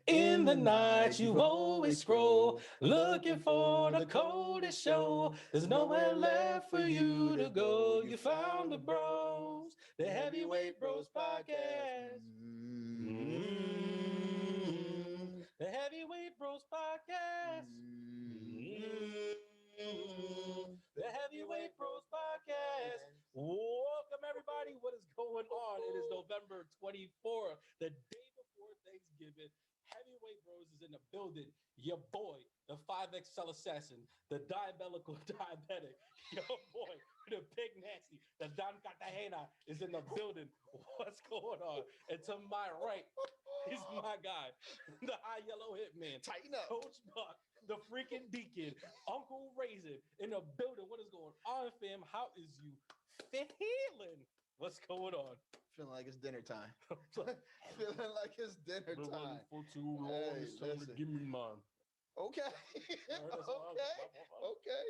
In the night, you always scroll, looking for the coldest show. There's nowhere left for you to go. You found the bros, the Heavyweight Bros podcast. The Heavyweight Bros podcast. The Heavyweight Bros podcast. Welcome, everybody. What is going on? It is November 24th, the day before Thanksgiving. Heavyweight Bros is in the building. Your boy, the 5XL assassin, the diabolical diabetic. Your boy, the big nasty, the Don Cartagena is in the building. What's going on? And to my right is my guy, the high yellow hitman, Tighten up. Coach Buck, the freaking deacon, Uncle Raisin in the building. What is going on, fam? How is you feeling? What's going on? Feeling like it's dinner time. Feeling like it's dinner time. For too long, it's time to give me mine. Okay. Okay.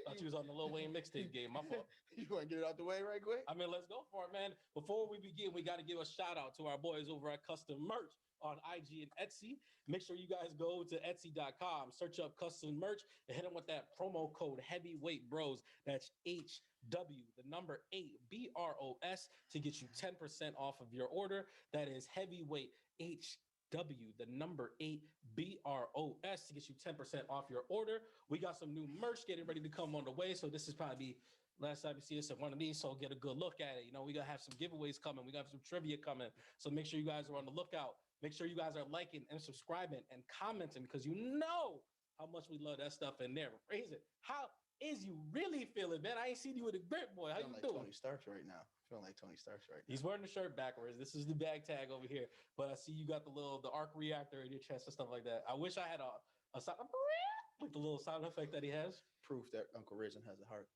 Thought you was on the Lil Wayne mixtape game. My fault. You want to get it out the way right quick? I mean, let's go for it, man. Before we begin, we got to give a shout out to our boys over at Custom Merch on IG and Etsy. Make sure you guys go to Etsy.com, search up Custom Merch, and hit them with that promo code Heavyweight Bros. That's HW, the number 8 BROS, to get you 10% off of your order. That is Heavyweight HW, the number 8 BROS, to get you 10% off your order. We got some new merch getting ready to come on the way, so this is probably last time you see us at one of these, so get a good look at it. You know, we gotta have some giveaways coming. We got some trivia coming, so make sure you guys are on the lookout. Make sure you guys are liking and subscribing and commenting, because you know how much we love that stuff in there. Raise it. How is you really feeling, man? I ain't seen you with a grip, boy. How you like doing? Tony Starks right now. Feeling like Tony Starks right now. He's wearing the shirt backwards. This is the bag tag over here, but I see you got the arc reactor in your chest and stuff like that. I wish I had a sound like the little sound effect that he has. Proof that Uncle Raisin has a heart.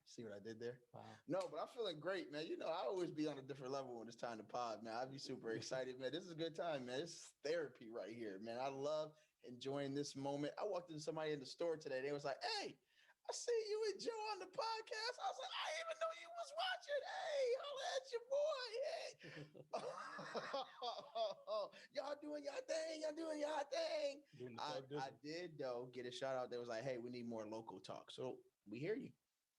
See what I did there? Wow. No, but I'm feeling great, man. You know, I always be on a different level when it's time to pod, man. I'd be super excited, man. This is a good time, man. This is therapy right here, man. I love enjoying this moment. I walked into somebody in the store today. They was like, hey, I see you and Joe on the podcast. I was like, I didn't even know you was watching. Hey, holla at your boy. Hey. Y'all doing y'all thing. Y'all doing y'all thing. I did, though, get a shout out. They was like, hey, we need more local talk. So we hear you.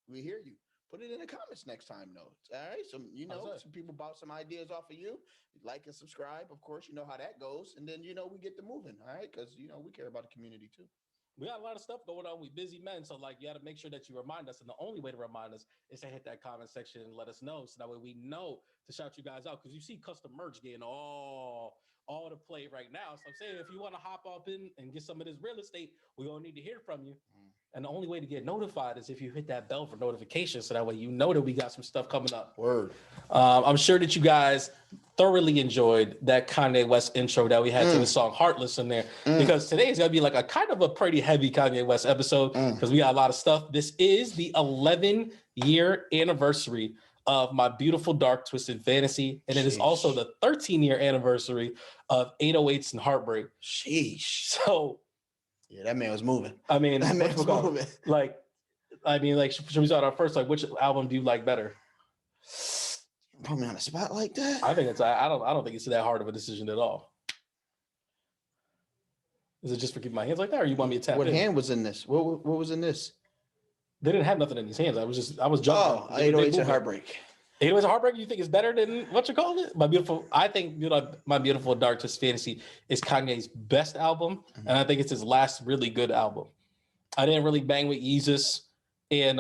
We hear you. Put it in the comments next time, though. All right. So, you know, some people bought some ideas off of you. Like and subscribe. Of course, you know how that goes. And then, you know, we get to moving. All right. Because, you know, we care about the community, too. We got a lot of stuff going on. We busy men. So, like, you got to make sure that you remind us. And the only way to remind us is to hit that comment section and let us know. So that way we know to shout you guys out. Because you see custom merch getting all the play right now. So I'm saying, if you want to hop up in and get some of this real estate, we're going to need to hear from you. And the only way to get notified is if you hit that bell for notifications. So that way you know that we got some stuff coming up. Word. I'm sure that you guys thoroughly enjoyed that Kanye West intro that we had to the song Heartless in there. Because today is going to be like a kind of a pretty heavy Kanye West episode because we got a lot of stuff. This is the 11-year anniversary of My Beautiful Dark Twisted Fantasy. And it is also the 13-year anniversary of 808s and Heartbreak. Sheesh. So... yeah, that man was moving. I mean, that man was moving. Should we start our first? Like, which album do you like better? Put me on the spot like that. I think I don't think it's that hard of a decision at all. Is it just for keeping my hands like that, or you want me to tap? What hand was in this? What was in this? They didn't have nothing in these hands. I was jumping. Oh, 808s and Heartbreak. 808s and Heartbreak. You think it's better than what you call it? I think My Beautiful Dark Twisted Fantasy is Kanye's best album, and I think it's his last really good album. I didn't really bang with Yeezus, and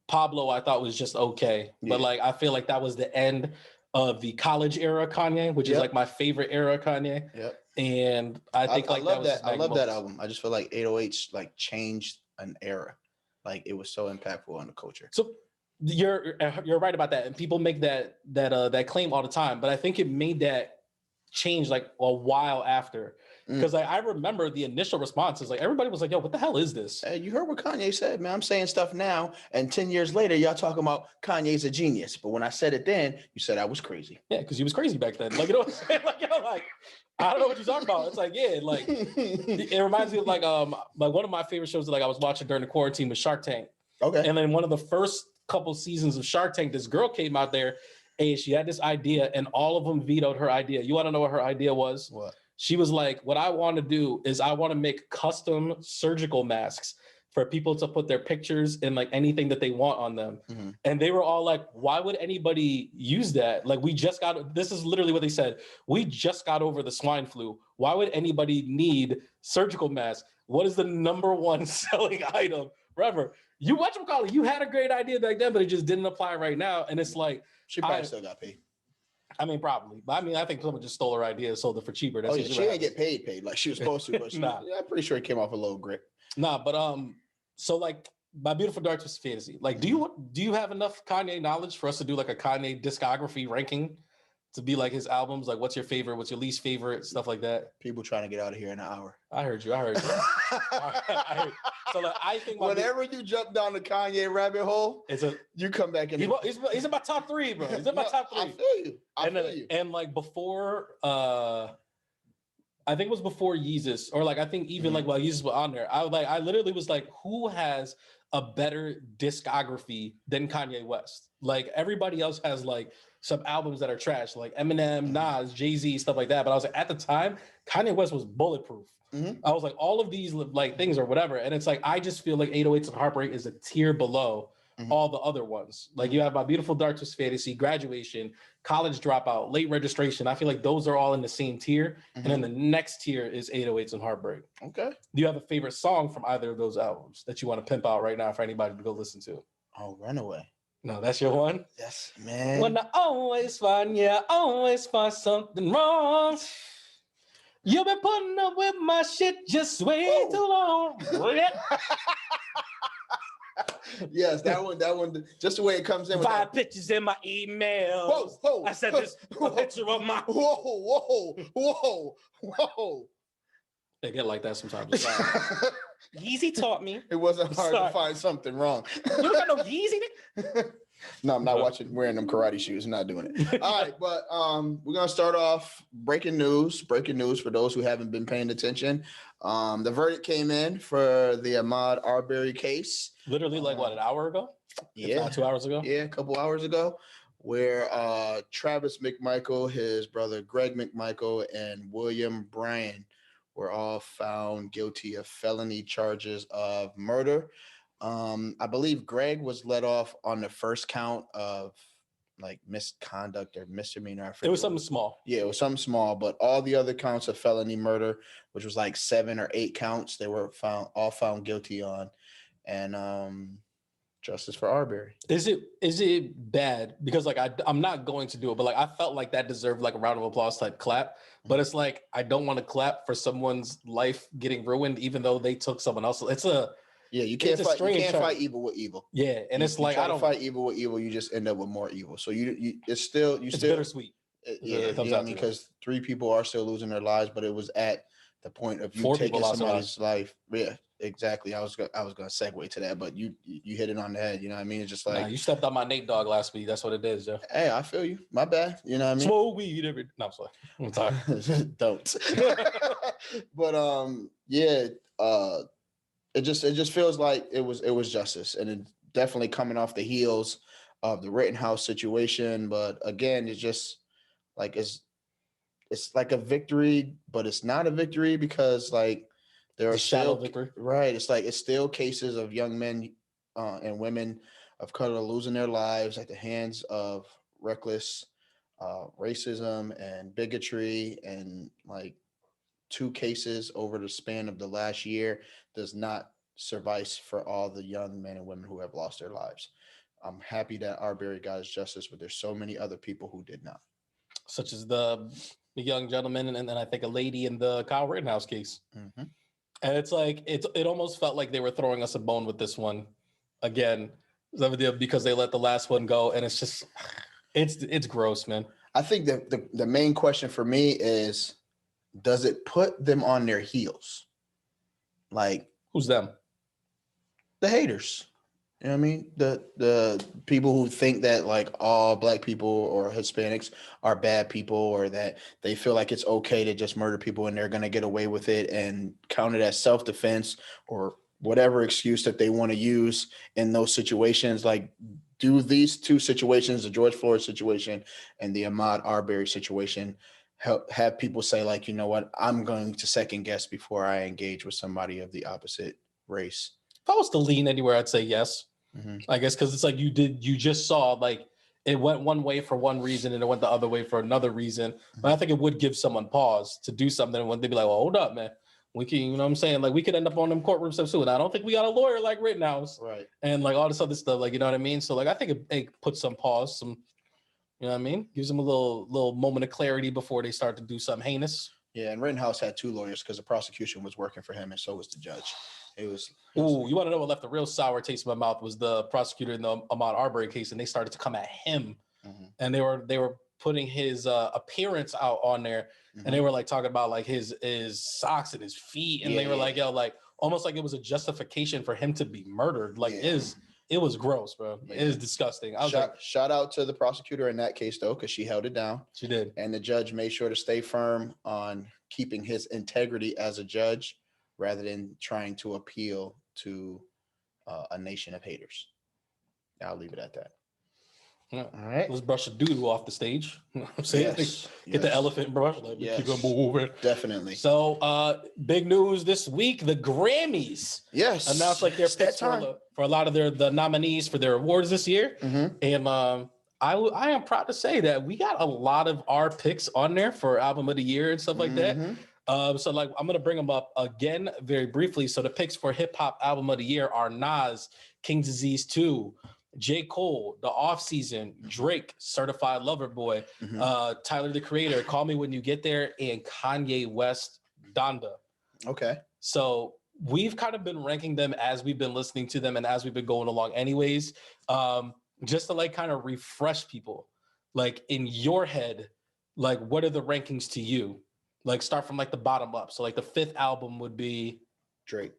Pablo I thought was just okay, but like I feel like that was the end of the college era Kanye, which is like my favorite era Kanye. Yep. And I think I love that album. I just feel like 808s like changed an era, like it was so impactful on the culture. So. You're right about that, and people make that claim all the time. But I think it made that change like a while after, because like I remember the initial responses, like everybody was like, "Yo, what the hell is this?" Hey, you heard what Kanye said, man. I'm saying stuff now, and 10 years later, y'all talking about Kanye's a genius. But when I said it then, you said I was crazy. Yeah, because he was crazy back then. Like, you know what I'm saying? Like I don't know what you're talking about. It's like, yeah, like it reminds me of like one of my favorite shows that like I was watching during the quarantine was Shark Tank. Okay, and then one of the first couple seasons of Shark Tank, this girl came out there and she had this idea and all of them vetoed her idea. You want to know what her idea was? What? She was like, what I want to do is I want to make custom surgical masks for people to put their pictures and like anything that they want on them. Mm-hmm. And they were all like, why would anybody use that? Like, this is literally what they said. We just got over the swine flu. Why would anybody need surgical masks? What is the number one selling item? Forever. You whatchamacallit, you had a great idea back then, but it just didn't apply right now. And it's like, she probably still got paid. I mean, probably. But I mean, I think someone just stole her idea and sold it for cheaper. That's she didn't get paid like she was supposed to, but I'm pretty sure it came off a little grip. Nah, but so like My Beautiful Dark Twisted Fantasy. Like, do you have enough Kanye knowledge for us to do like a Kanye discography ranking to be like his albums? Like, what's your favorite? What's your least favorite? Stuff like that. People trying to get out of here in an hour. I heard you. I heard you. So like, I think whenever you jump down the Kanye rabbit hole, you come back in. He's in my top 3, bro. He's in my top 3. I feel you. I feel you. And like before, I think it was before Yeezus, or like I think even like while Yeezus was on there, I literally was like, who has a better discography than Kanye West? Like everybody else has like some albums that are trash, like Eminem, Nas, Jay-Z, stuff like that. But I was like, at the time, Kanye West was bulletproof. I was like, all of these like things or whatever. And it's like, I just feel like 808s and Heartbreak is a tier below all the other ones. Like you have My Beautiful Dark Twisted Fantasy, Graduation, College Dropout, Late Registration. I feel like those are all in the same tier. And then the next tier is 808s and Heartbreak. Okay. Do you have a favorite song from either of those albums that you want to pimp out right now for anybody to go listen to? Oh, Runaway. No, that's your one? Yes, man. When I always find something wrong. You've been putting up with my shit just way too long. Yes, that one, just the way it comes in. 5 pictures in my email. Whoa. I said this a picture of my. Whoa. They get like that sometimes. Yeezy taught me. It wasn't hard to find something wrong. You don't got no Yeezy? No, I'm not wearing them karate shoes. I'm not doing it. All right, but we're gonna start off breaking news. Breaking news for those who haven't been paying attention. The verdict came in for the Ahmaud Arbery case. Literally, like what, an hour ago? Yeah, not 2 hours ago. Yeah, a couple hours ago, where Travis McMichael, his brother Greg McMichael, and William Bryan were all found guilty of felony charges of murder. I believe Greg was let off on the first count of like misconduct or misdemeanor. It was something small. Yeah, it was something small, but all the other counts of felony murder, which was like 7 or 8 counts, they were found guilty on. And justice for Arbery. Is it bad? Because like I'm not going to do it, but like I felt like that deserved like a round of applause type clap. But it's like I don't want to clap for someone's life getting ruined, even though they took someone else. You can't fight evil with evil. Yeah, and it's like I don't fight evil with evil. You just end up with more evil. So it's still bittersweet. Because 3 people are still losing their lives, but it was at the point of you taking somebody's life. Yeah, exactly. I was gonna segue to that, but you hit it on the head. You know what I mean? It's just like you stepped on my Nate Dogg last week. That's what it is, Jeff. Hey, I feel you. My bad. You know what I mean? Smoke weed every. No, I'm sorry. Don't. But it just feels like it was justice, and it definitely coming off the heels of the Rittenhouse situation. But again, it's just like it's like a victory, but it's not a victory because like there are still victory. Right. It's like it's still cases of young men and women of color losing their lives at the hands of reckless racism and bigotry, and like 2 cases over the span of the last year does not suffice for all the young men and women who have lost their lives. I'm happy that Arbery got his justice, but there's so many other people who did not. Such as the young gentleman and then I think a lady in the Kyle Rittenhouse case. Mm-hmm. And it's like, it almost felt like they were throwing us a bone with this one again, because they let the last one go. And it's just, it's gross, man. I think that the main question for me is, does it put them on their heels? Like, who's them? The haters. You know what I mean? The people who think that like all Black people or Hispanics are bad people, or that they feel like it's okay to just murder people and they're going to get away with it and count it as self-defense or whatever excuse that they want to use in those situations. Like, do these 2 situations, the George Floyd situation and the Ahmaud Arbery situation, have people say like, you know what, I'm going to second guess before I engage with somebody of the opposite race. If I was to lean anywhere, I'd say yes. I guess because it's like you just saw like it went one way for one reason and it went the other way for another reason. But I think it would give someone pause to do something when they'd be like, well, hold up, man. We can, you know what I'm saying? Like we could end up on them courtroom stuff soon. I don't think we got a lawyer like Rittenhouse. Right. And like all this other stuff, like, you know what I mean? So like I think it puts some pause, some, you know what I mean? Gives them a little moment of clarity before they start to do something heinous. Yeah, and Rittenhouse had 2 lawyers because the prosecution was working for him and so was the judge. It was Ooh, you want to know what left a real sour taste in my mouth was the prosecutor in the Ahmaud Arbery case, and they started to come at him, and they were putting his appearance out on there, and they were like talking about like his socks and his feet, and they were like, yo, like almost like it was a justification for him to be murdered. Like it was gross, bro. It is disgusting. I was shout out to the prosecutor in that case though, because she held it down. She did, and the judge made sure to stay firm on keeping his integrity as a judge, rather than trying to appeal to a nation of haters. I'll leave it at that. All right. Let's brush the doodoo off the stage. You know what I'm saying? Get the elephant brush. Like, keep it moving. Definitely. So big news this week, the Grammys announced like their picks for a lot of the nominees for their awards this year. And I am proud to say that we got a lot of our picks on there for album of the year and stuff like that. So like I'm gonna bring them up again very briefly. So the picks for hip hop album of the year are Nas, King's Disease 2, J. Cole, The Offseason, Drake, Certified Lover Boy, Tyler the Creator, Call Me When You Get There, and Kanye West, Donda. Okay. So we've kind of been ranking them as we've been listening to them and as we've been going along anyways, just to like kind of refresh people. Like in your head, like what are the rankings to you? Like start from like the bottom up. So like the 5th album would be Drake.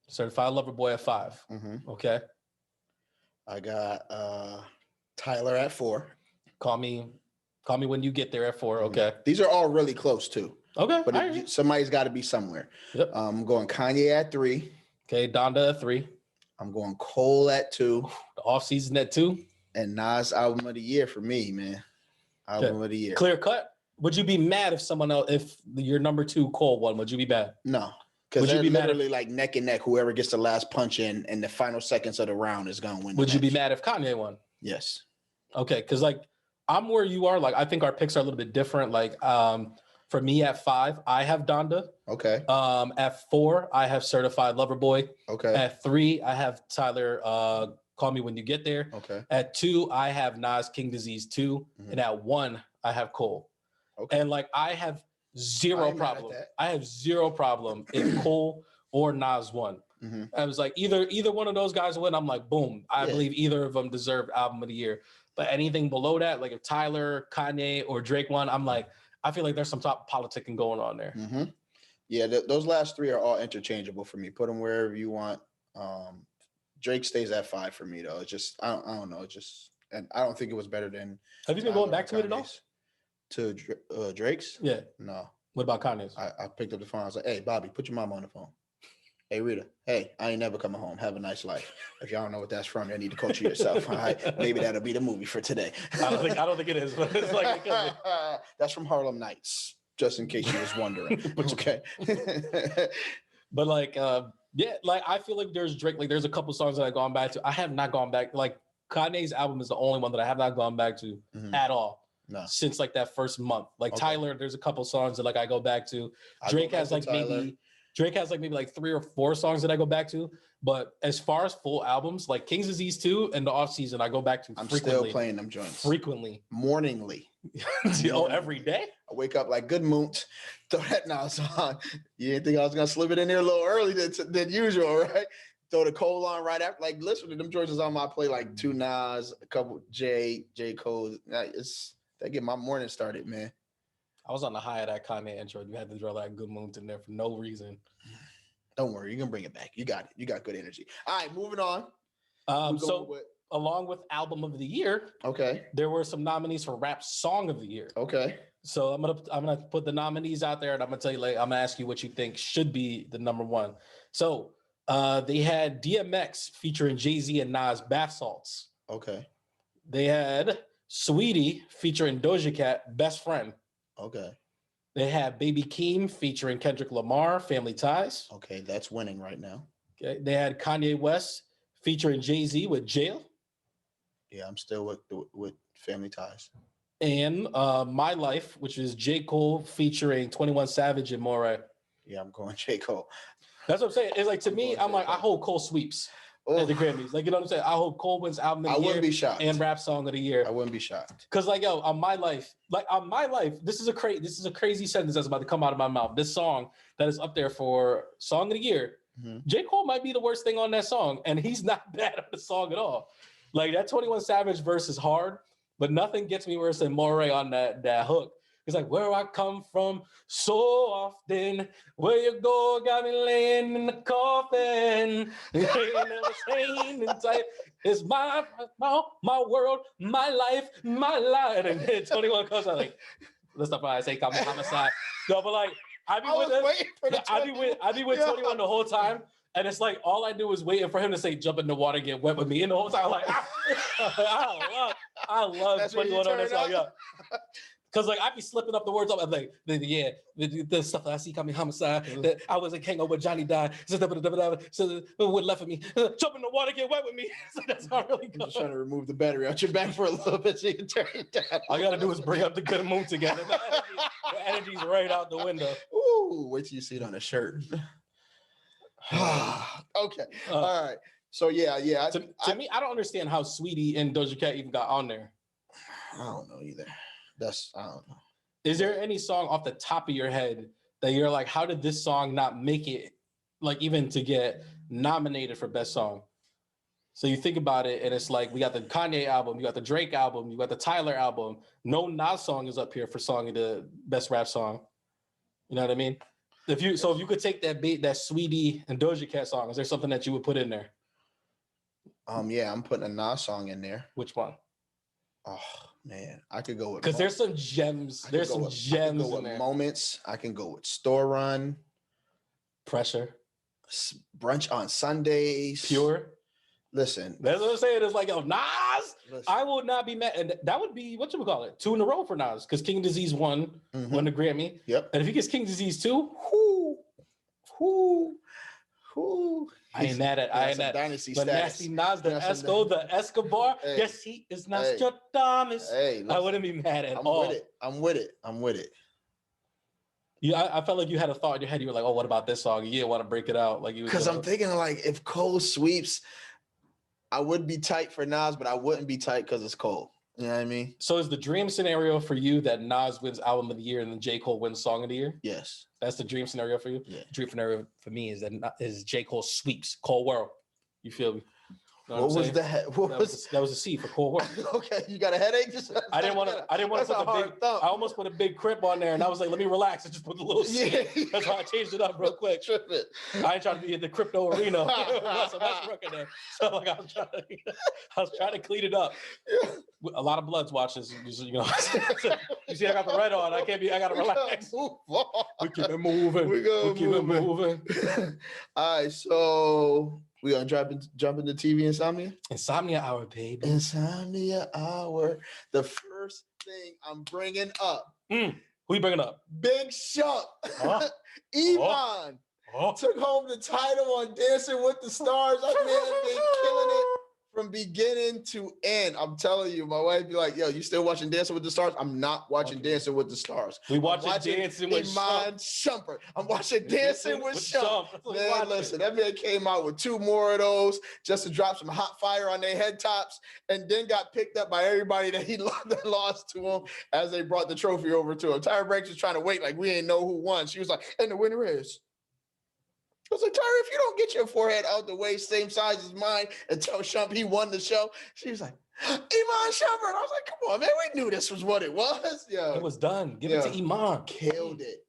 Certified Lover Boy at 5. Okay. I got Tyler at 4. Call me When You Get There at 4. Okay. These are all really close too. Okay. But somebody's got to be somewhere. Yep. I'm going Kanye at 3. Okay. Donda at 3. I'm going Cole at 2. The Offseason at 2. And Nas album of the year for me, man. Album of the year. Clear cut. Would you be mad if your number 2 Cole won? Would you be mad? No. Because they're literally like neck and neck. Whoever gets the last punch in the final seconds of the round is going to win. Would you be mad if Kanye won? Yes. Okay. Because like I'm where you are. Like I think our picks are a little bit different. Like for me at 5, I have Donda. Okay. At 4, I have Certified Lover Boy. Okay. At 3, I have Tyler Call Me When You Get There. Okay. At 2, I have Nas King Disease 2. And at 1, I have Cole. Okay. And like I have zero problem. I have zero problem if Cole or Nas won. I was like either one of those guys win. I'm like, boom. I believe either of them deserved album of the year. But anything below that, like if Tyler, Kanye, or Drake won, I'm like, I feel like there's some top politicking going on there. Yeah, those last 3 are all interchangeable for me. Put them wherever you want. Drake stays at 5 for me though. It's just I don't know. It's just, and I don't think it was better than. Have you been going back to it at all? To Drake's? Yeah. No. What about Kanye's? I picked up the phone. I was like, hey, Bobby, put your mom on the phone. Hey, Rita. Hey, I ain't never coming home. Have a nice life. If y'all don't know what that's from, you need to culture yourself. All right. Maybe that'll be the movie for today. I don't think it is, but it's like that's from Harlem Nights, just in case you was wondering. Okay. But like like I feel like there's Drake, like there's a couple songs that I've gone back to. I have not gone back. Like Kanye's album is the only one that I have not gone back to at all. No. Since like that first month. Like Tyler, there's a couple songs that like I go back to. Drake has like maybe 3 or 4 songs that I go back to. But as far as full albums, like King's Disease 2 and The Offseason, I go back to frequently. I'm still playing them joints. Frequently. Morningly. Every day? I wake up like good mood. Throw that Nas on. You didn't think I was gonna slip it in there a little early than usual, right? Throw the Cole on right after. Like listen to them joints on my play, like 2 Nas, a couple J Cole. That get my morning started, man. I was on the high of that Kanye intro. You had to throw that good mood in there for no reason. Don't worry, you're gonna bring it back. You got it. You got good energy. All right, moving on. Along with album of the year, there were some nominees for rap song of the year. Okay. So I'm gonna put the nominees out there, and I'm gonna tell you, like, I'm gonna ask you what you think should be the number 1. So they had DMX featuring Jay-Z and Nas, Bath Salts. Okay. They had Sweetie featuring Doja Cat, Best Friend. Okay. They had Baby Keem featuring Kendrick Lamar, Family Ties. Okay, that's winning right now. Okay, they had Kanye West featuring Jay-Z with Jail. Yeah, I'm still with Family Ties. And My Life, which is J. Cole featuring 21 Savage and Moray. Yeah, I'm going J. Cole. That's what I'm saying. It's like, to me, I'm like, I hope Cole sweeps at the Grammys. Like, you know what I'm saying? I hope Cole wins album of the year. I wouldn't be shocked. And rap song of the year. I wouldn't be shocked. Because, like, yo, on My Life, this is a crazy sentence that's about to come out of my mouth. This song that is up there for song of the year, J. Cole might be the worst thing on that song, and he's not bad at the song at all. Like, that 21 Savage verse is hard, but nothing gets me worse than Moray on that hook. It's like, where I come from so often, where you go, got me laying in the coffin. It's my world, my life, my life. And then 21 comes out like, let's not I say commit homicide. No, but like, I be with 21 the whole time. And it's like, all I do is waiting for him to say, jump in the water, get wet with me. And the whole time, I'm like, I love 21 on that song. Yeah. Because like I be slipping up the words up. I'm like, the stuff that I see coming homicide. That I was in Kango with Johnny died. So what left of me? Jump in the water, get wet with me. So that's not really good. I'm just trying to remove the battery out your back for a little bit so you can turn it down. All I gotta do is bring up the good mood together. The energy's right out the window. Ooh, wait till you see it on a shirt. Okay. All right. So yeah. To me, I don't understand how Sweetie and Doja Cat even got on there. I don't know either. I don't know. Is there any song off the top of your head that you're like, how did this song not make it, like even to get nominated for best song? So you think about it, and it's like, we got the Kanye album, you got the Drake album, you got the Tyler album. No Nas song is up here for song of the best rap song. You know what I mean? If you could take that Sweetie and Doja Cat song, is there something that you would put in there? Yeah, I'm putting a Nas song in there. Which one? Oh man, I could go with, because there's some gems. There's some gems in there. Moments. I can go with Store Run, Pressure, Brunch on Sundays, Pure. Listen, that's what I'm saying. It's like, yo, Nas. Listen. I would not be mad, and that would be what you would call it, 2 in a row for Nas, because King Disease won the Grammy. Yep. And if he gets King Disease 2, I ain't mad at. I ain't mad. Dynasty but status. Nasty Nas, the Esco, the Escobar. Hey. Yes, he is Nostradamus. Hey, I wouldn't be mad at all. I'm with it. Yeah, I felt like you had a thought in your head. You were like, "Oh, what about this song?" You didn't want to break it out, like you. Because I'm thinking, like, if Cole sweeps, I would be tight for Nas, but I wouldn't be tight because it's Cole. You know what I mean? So is the dream scenario for you that Nas wins album of the year and then J. Cole wins song of the year? Yes. That's the dream scenario for you? Yeah. Dream scenario for me is that J. Cole sweeps Cole World. You feel me? What was that? That was a C for Cole World. Okay, you got a headache? I didn't want to put the big. I almost put a big crip on there, and I was like, let me relax and just put the little C. Yeah. That's why I changed it up real quick. I ain't trying to be in the crypto arena. There. So like I was trying to clean it up. Yeah. A lot of Bloods watches. You know, you see, I got the red on. I got to relax. We keep it moving. We keep it moving. All right, so. We gonna jump into TV Insomnia? Insomnia Hour, baby. Insomnia Hour. The first thing I'm bringing up. Who you bringing up? Big SHUMP. Iman took home the title on Dancing with the Stars. That man been killing it from beginning to end. I'm telling you, my wife be like, yo, you still watching Dancing with the Stars? I'm not watching Dancing with the Stars. We watching Dancing with Iman Shumpert. I'm watching Dancing with SHUMP. Man, listen, that man came out with 2 more of those just to drop some hot fire on their head tops, and then got picked up by everybody that that lost to him as they brought the trophy over to him. Tyra Banks was trying to wait like we ain't know who won. She was like, and the winner is. I was like, Tyra, if you don't get your forehead out the way, same size as mine, and tell SHUMP he won the show. She was like, Iman Shumpert. I was like, come on, man. We knew this was what it was. Yeah. It was done. Give it to Iman. Killed it.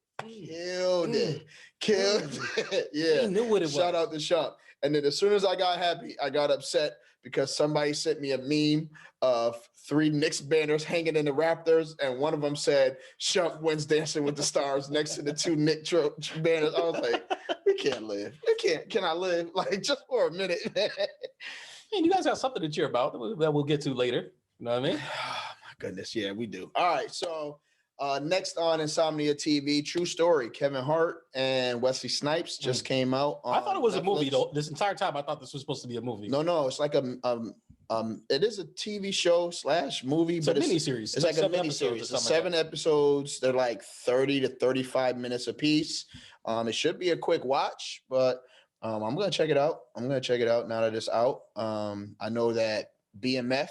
Yeah. He knew what it was. Shout out to SHUMP. And then as soon as I got happy, I got upset because somebody sent me a meme of 3 Knicks banners hanging in the Raptors, and one of them said, SHUMP wins Dancing with the Stars next to the 2 Knicks banners. I was like, we can't live. Can I live? Like, just for a minute, man. Man, you guys got something to cheer about that we'll get to later. You know what I mean? Oh, my goodness. Yeah, we do. All right. So Next on Insomnia TV, True Story. Kevin Hart and Wesley Snipes just came out. I thought it was Netflix. a movie though. This entire time, I thought this was supposed to be a movie. No, it's like it is a TV show / movie, It's but a miniseries. It's like a miniseries. It's 7 episodes. They're like 30 to 35 minutes a piece. It should be a quick watch, but I'm gonna check it out. I'm gonna check it out now that it's out. I know that BMF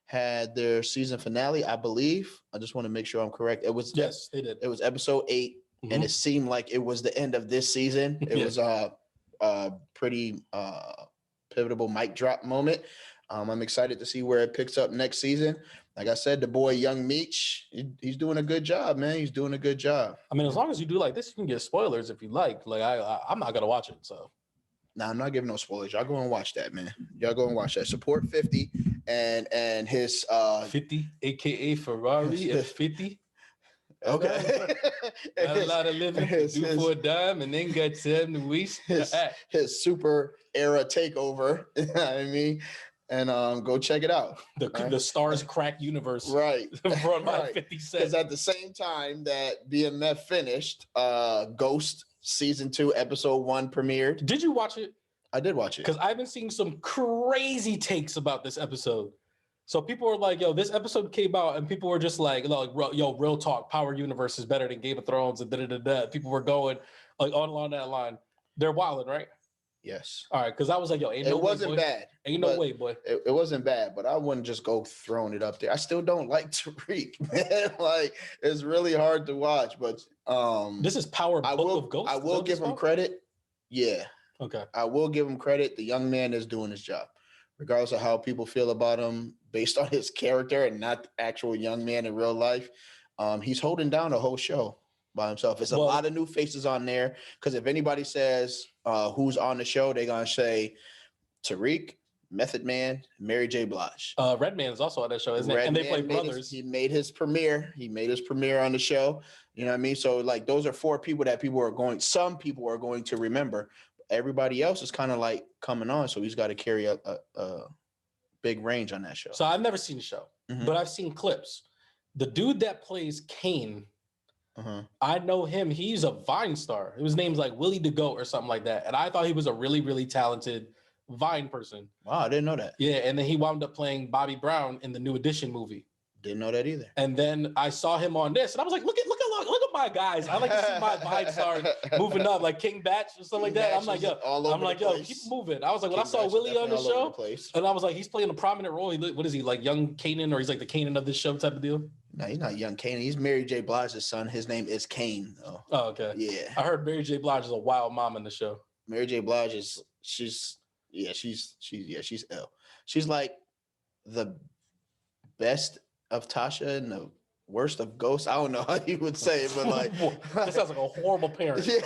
had their season finale, I believe. I just want to make sure I'm correct. It was Yes, they did. It was episode 8, and it seemed like it was the end of this season. It was a pretty pivotal mic drop moment. I'm excited to see where it picks up next season. Like I said, the boy Young Meech, he's doing a good job, man. He's doing a good job. I mean, as long as you do like this, you can get spoilers if you like. Like I'm not gonna watch it, so. Nah, I'm not giving no spoilers. Y'all go and watch that, man. Y'all go and watch that. Support 50 and his 50, aka Ferrari at 50. Okay. Got a lot of living to do for a dime and then got 7 to waste. His super era takeover. You know what I mean? And go check it out. The Stars Crack universe. Right. Run by 50 Cent. Because at the same time that BMF finished, Ghost Season 2, Episode 1 premiered. Did you watch it? I did watch it. Because I've been seeing some crazy takes about this episode. So people were like, yo, this episode came out and people were just like, yo, real talk, Power Universe is better than Game of Thrones and da-da-da-da. People were going like on along that line. They're wilding, right? Yes. All right, because I was like, yo, it wasn't bad. Ain't no way, boy. It wasn't bad, but I wouldn't just go throwing it up there. I still don't like Tariq, man. Like, it's really hard to watch, but this is Power Book of Ghosts. I will give him credit. Yeah. Okay. I will give him credit. The young man is doing his job, regardless of how people feel about him based on his character and not the actual young man in real life. He's holding down the whole show by himself. It's a lot of new faces on there, because if anybody says who's on the show, they're going to say Tariq, Method Man, Mary J. Blige. Redman is also on that show, isn't it? And they play brothers. He made his premiere. On the show. You know what I mean? So like those are 4 people that some people are going to remember. Everybody else is kind of like coming on, so he's got to carry a big range on that show. So I've never seen the show, but I've seen clips. The dude that plays Kane, I know him. He's a Vine star. His name's like Willie the Goat or something like that. And I thought he was a really, really talented Vine person. Wow, I didn't know that. Yeah, and then he wound up playing Bobby Brown in the New Edition movie. Didn't know that either. And then I saw him on this, and I was like, look at my guys. I like to see my Vine stars moving up, like King Batch or something like that. I'm like, yo, keep moving. I was like, when I saw Willie on the show, and I was like, he's playing a prominent role. What is he, like young Kanan, or he's like the Kanan of this show type of deal? No, he's not young Kanan. He's Mary J. Blige's son. His name is Kane, though. Oh, okay. Yeah. I heard Mary J. Blige is a wild mom in the show. Mary J. Blige she's ill. She's like the best of Tasha and the worst of Ghost. I don't know how you would say it, but like that sounds like a horrible parent. Yeah.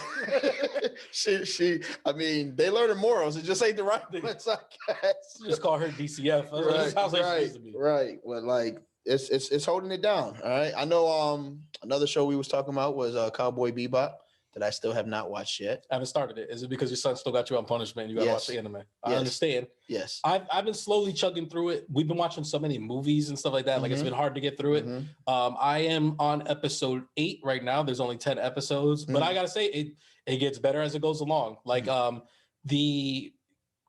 I mean, they learn the morals. It just ain't the right ones, I guess. Just call her DCF. Right, sounds like she used to be. Right. Well, like it's holding it down. All right. I know another show we was talking about was Cowboy Bebop that I still have not watched yet. I haven't started it. Is it because your son still got you on punishment and you gotta watch the anime? I understand. Yes. I've been slowly chugging through it. We've been watching so many movies and stuff like that. Like it's been hard to get through it. I am on episode 8 right now. There's only 10 episodes, but I gotta say it gets better as it goes along. Like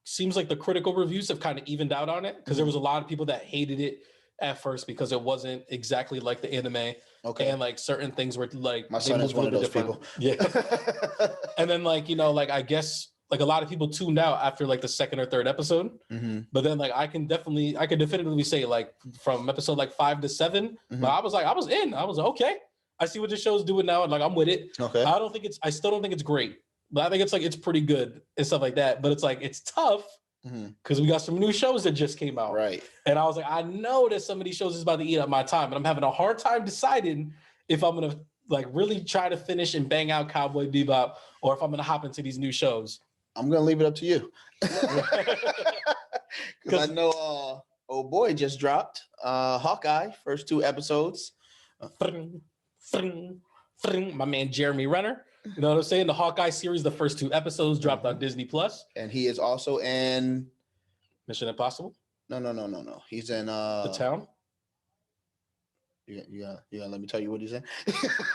seems like the critical reviews have kind of evened out on it, because there was a lot of people that hated it at first because it wasn't exactly like the anime. Okay. And like certain things were like, my son is one of those people. Yeah. And then like, I guess like a lot of people tuned out after like the 2nd or 3rd episode. But then like I can definitively say like from episode like 5 to 7, but I was in. I was like, okay, I see what this show's doing now, and like I'm with it. Okay. I still don't think it's great, but I think it's like it's pretty good and stuff like that. But it's like it's tough because we got some new shows that just came out. Right. And I was like, I know that some of these shows is about to eat up my time, and I'm having a hard time deciding if I'm gonna like really try to finish and bang out Cowboy Bebop, or if I'm gonna hop into these new shows. I'm gonna leave it up to you. Because I know old boy just dropped Hawkeye, first 2 episodes. My man Jeremy Renner. You know what I'm saying? The Hawkeye series, the first 2 episodes dropped on Disney Plus. And he is also in Mission Impossible. No. He's in The Town. You gotta let me tell you what he said.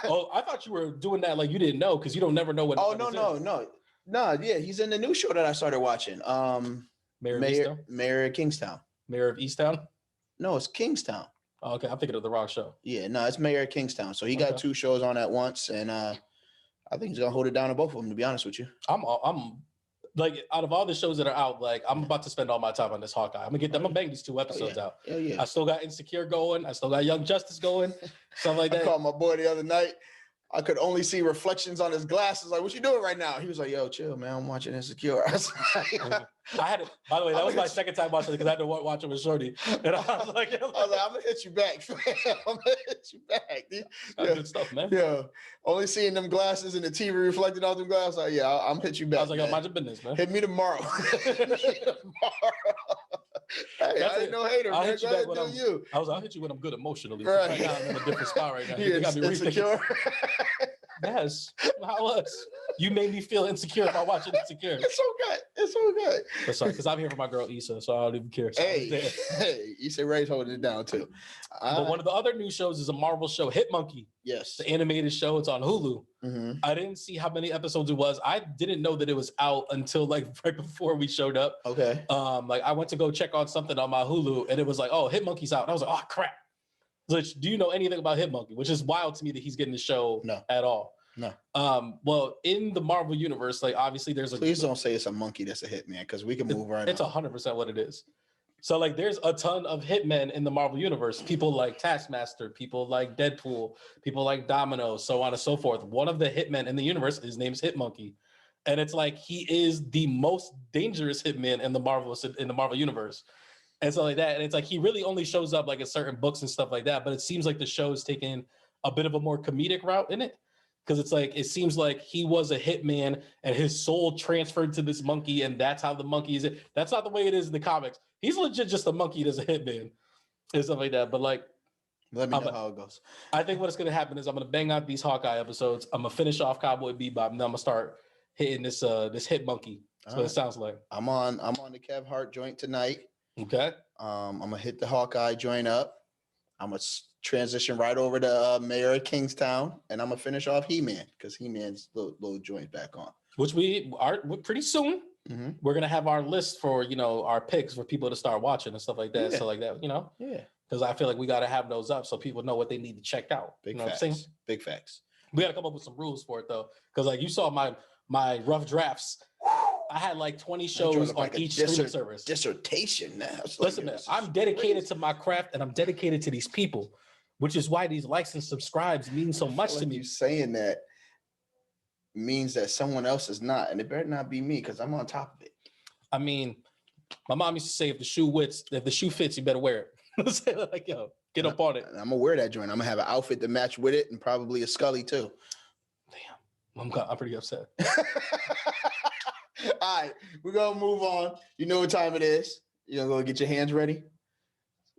Oh, I thought you were doing that like you didn't know because you don't never know what. Oh, no. Yeah, he's in the new show that I started watching. Mayor of Kingstown. Mayor of Easttown? No, it's Kingstown. Oh, okay, I'm thinking of the wrong show. Yeah, no, it's Mayor of Kingstown. So he got 2 shows on at once, and I think he's gonna hold it down to both of them. To be honest with you, I'm like, out of all the shows that are out, like, I'm about to spend all my time on this Hawkeye. I'm gonna bang these 2 episodes out. Yeah. I still got Insecure going. I still got Young Justice going. Stuff like that. I called my boy the other night. I could only see reflections on his glasses. Like, what you doing right now? He was like, yo, chill, man. I'm watching Insecure. I was like, I had it. By the way, that was my second time watching it because I had to watch it with Shorty. And I was like, I'm gonna hit you back, fam. I'm gonna hit you back, dude. That's good stuff, man. Yeah. Only seeing them glasses and the TV reflected off them glasses. Like, yeah, I'm hit you back. I was like, yo, mind your business, man. Hit me tomorrow. Hey, I ain't no hater, I'll man. hit you back when I'll hit you when I'm good emotionally. Right. Right now I'm in a different spot right now. You got me insecure. Yes. How was? You made me feel insecure by watching Insecure. It's okay. But sorry, because I'm here for my girl Issa, so I don't even care. So hey, Issa Rae's holding it down too. But one of the other new shows is a Marvel show, Hit Monkey. Yes. The animated show. It's on Hulu. Mm-hmm. I didn't see how many episodes it was. I didn't know that it was out until like right before we showed up. Okay. Like I went to go check on something on my Hulu and it was like, oh, Hit Monkey's out. And I was like, oh crap. Like, do you know anything about Hit Monkey? Which is wild to me that he's getting the show at all. No. Well, in the Marvel universe, like obviously there's Please don't say it's a monkey that's a hitman, because we can move right. It's 100% what it is. So like there's a ton of hitmen in the Marvel universe. People like Taskmaster, people like Deadpool, people like Domino, so on and so forth. One of the hitmen in the universe, his name's Hit Monkey. And it's like he is the most dangerous hitman in the Marvel universe. And so like that. And it's like he really only shows up like in certain books and stuff like that. But it seems like the show is taking a bit of a more comedic route in it. Because it's like, it seems like he was a hitman and his soul transferred to this monkey, and that's how the monkey is. That's not the way it is in the comics. He's legit just a monkey that's a hitman and stuff like that. But like, let me know how it goes. I think what's going to happen is I'm going to bang out these Hawkeye episodes. I'm going to finish off Cowboy Bebop, and then I'm going to start hitting this Hit Monkey. That's what it sounds like. I'm on the Kev Hart joint tonight. Okay. I'm going to hit the Hawkeye joint up. I'm going to transition right over to Mayor of Kingstown, and I'm going to finish off He-Man, because He-Man's little joint back on. Which we are pretty soon. Mm-hmm. We're going to have our list for, our picks for people to start watching and stuff like that. Yeah. So like that, Yeah. Because I feel like we got to have those up so people know what they need to check out. Big facts. What I'm saying? Big facts. We got to come up with some rules for it, though. Because like you saw my rough drafts. I had like 20 shows on each streaming service. Dissertation now. Listen, man, I'm dedicated to my craft and I'm dedicated to these people, which is why these likes and subscribes mean so much to me. You saying that means that someone else is not, and it better not be me, because I'm on top of it. I mean, my mom used to say, if the shoe fits, you better wear it. Like, yo, get up on it. I'm gonna wear that joint. I'm gonna have an outfit to match with it, and probably a Scully too. Damn, I'm pretty upset. All right, we're gonna move on. You know what time it is. You're gonna go get your hands ready.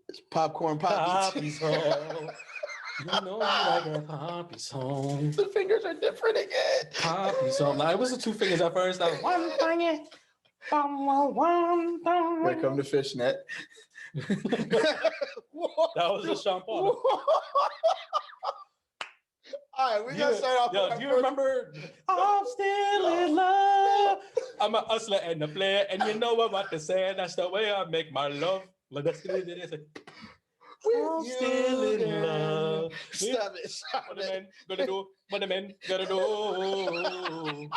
It's popcorn Papi's home. You know you like a Papi's home. The fingers are different again. Papi's home. Now it was the 2 fingers at first. That was one finger. Here come the fishnet. That was the shampoo. All right, we gotta start off. Yo, do you remember? I'm still in love. I'm a hustler and a player, and you know what to say. That's the way I make my love. Like that's the way it is. I'm still in love. Stop it. What the men gonna do? What the men gonna do?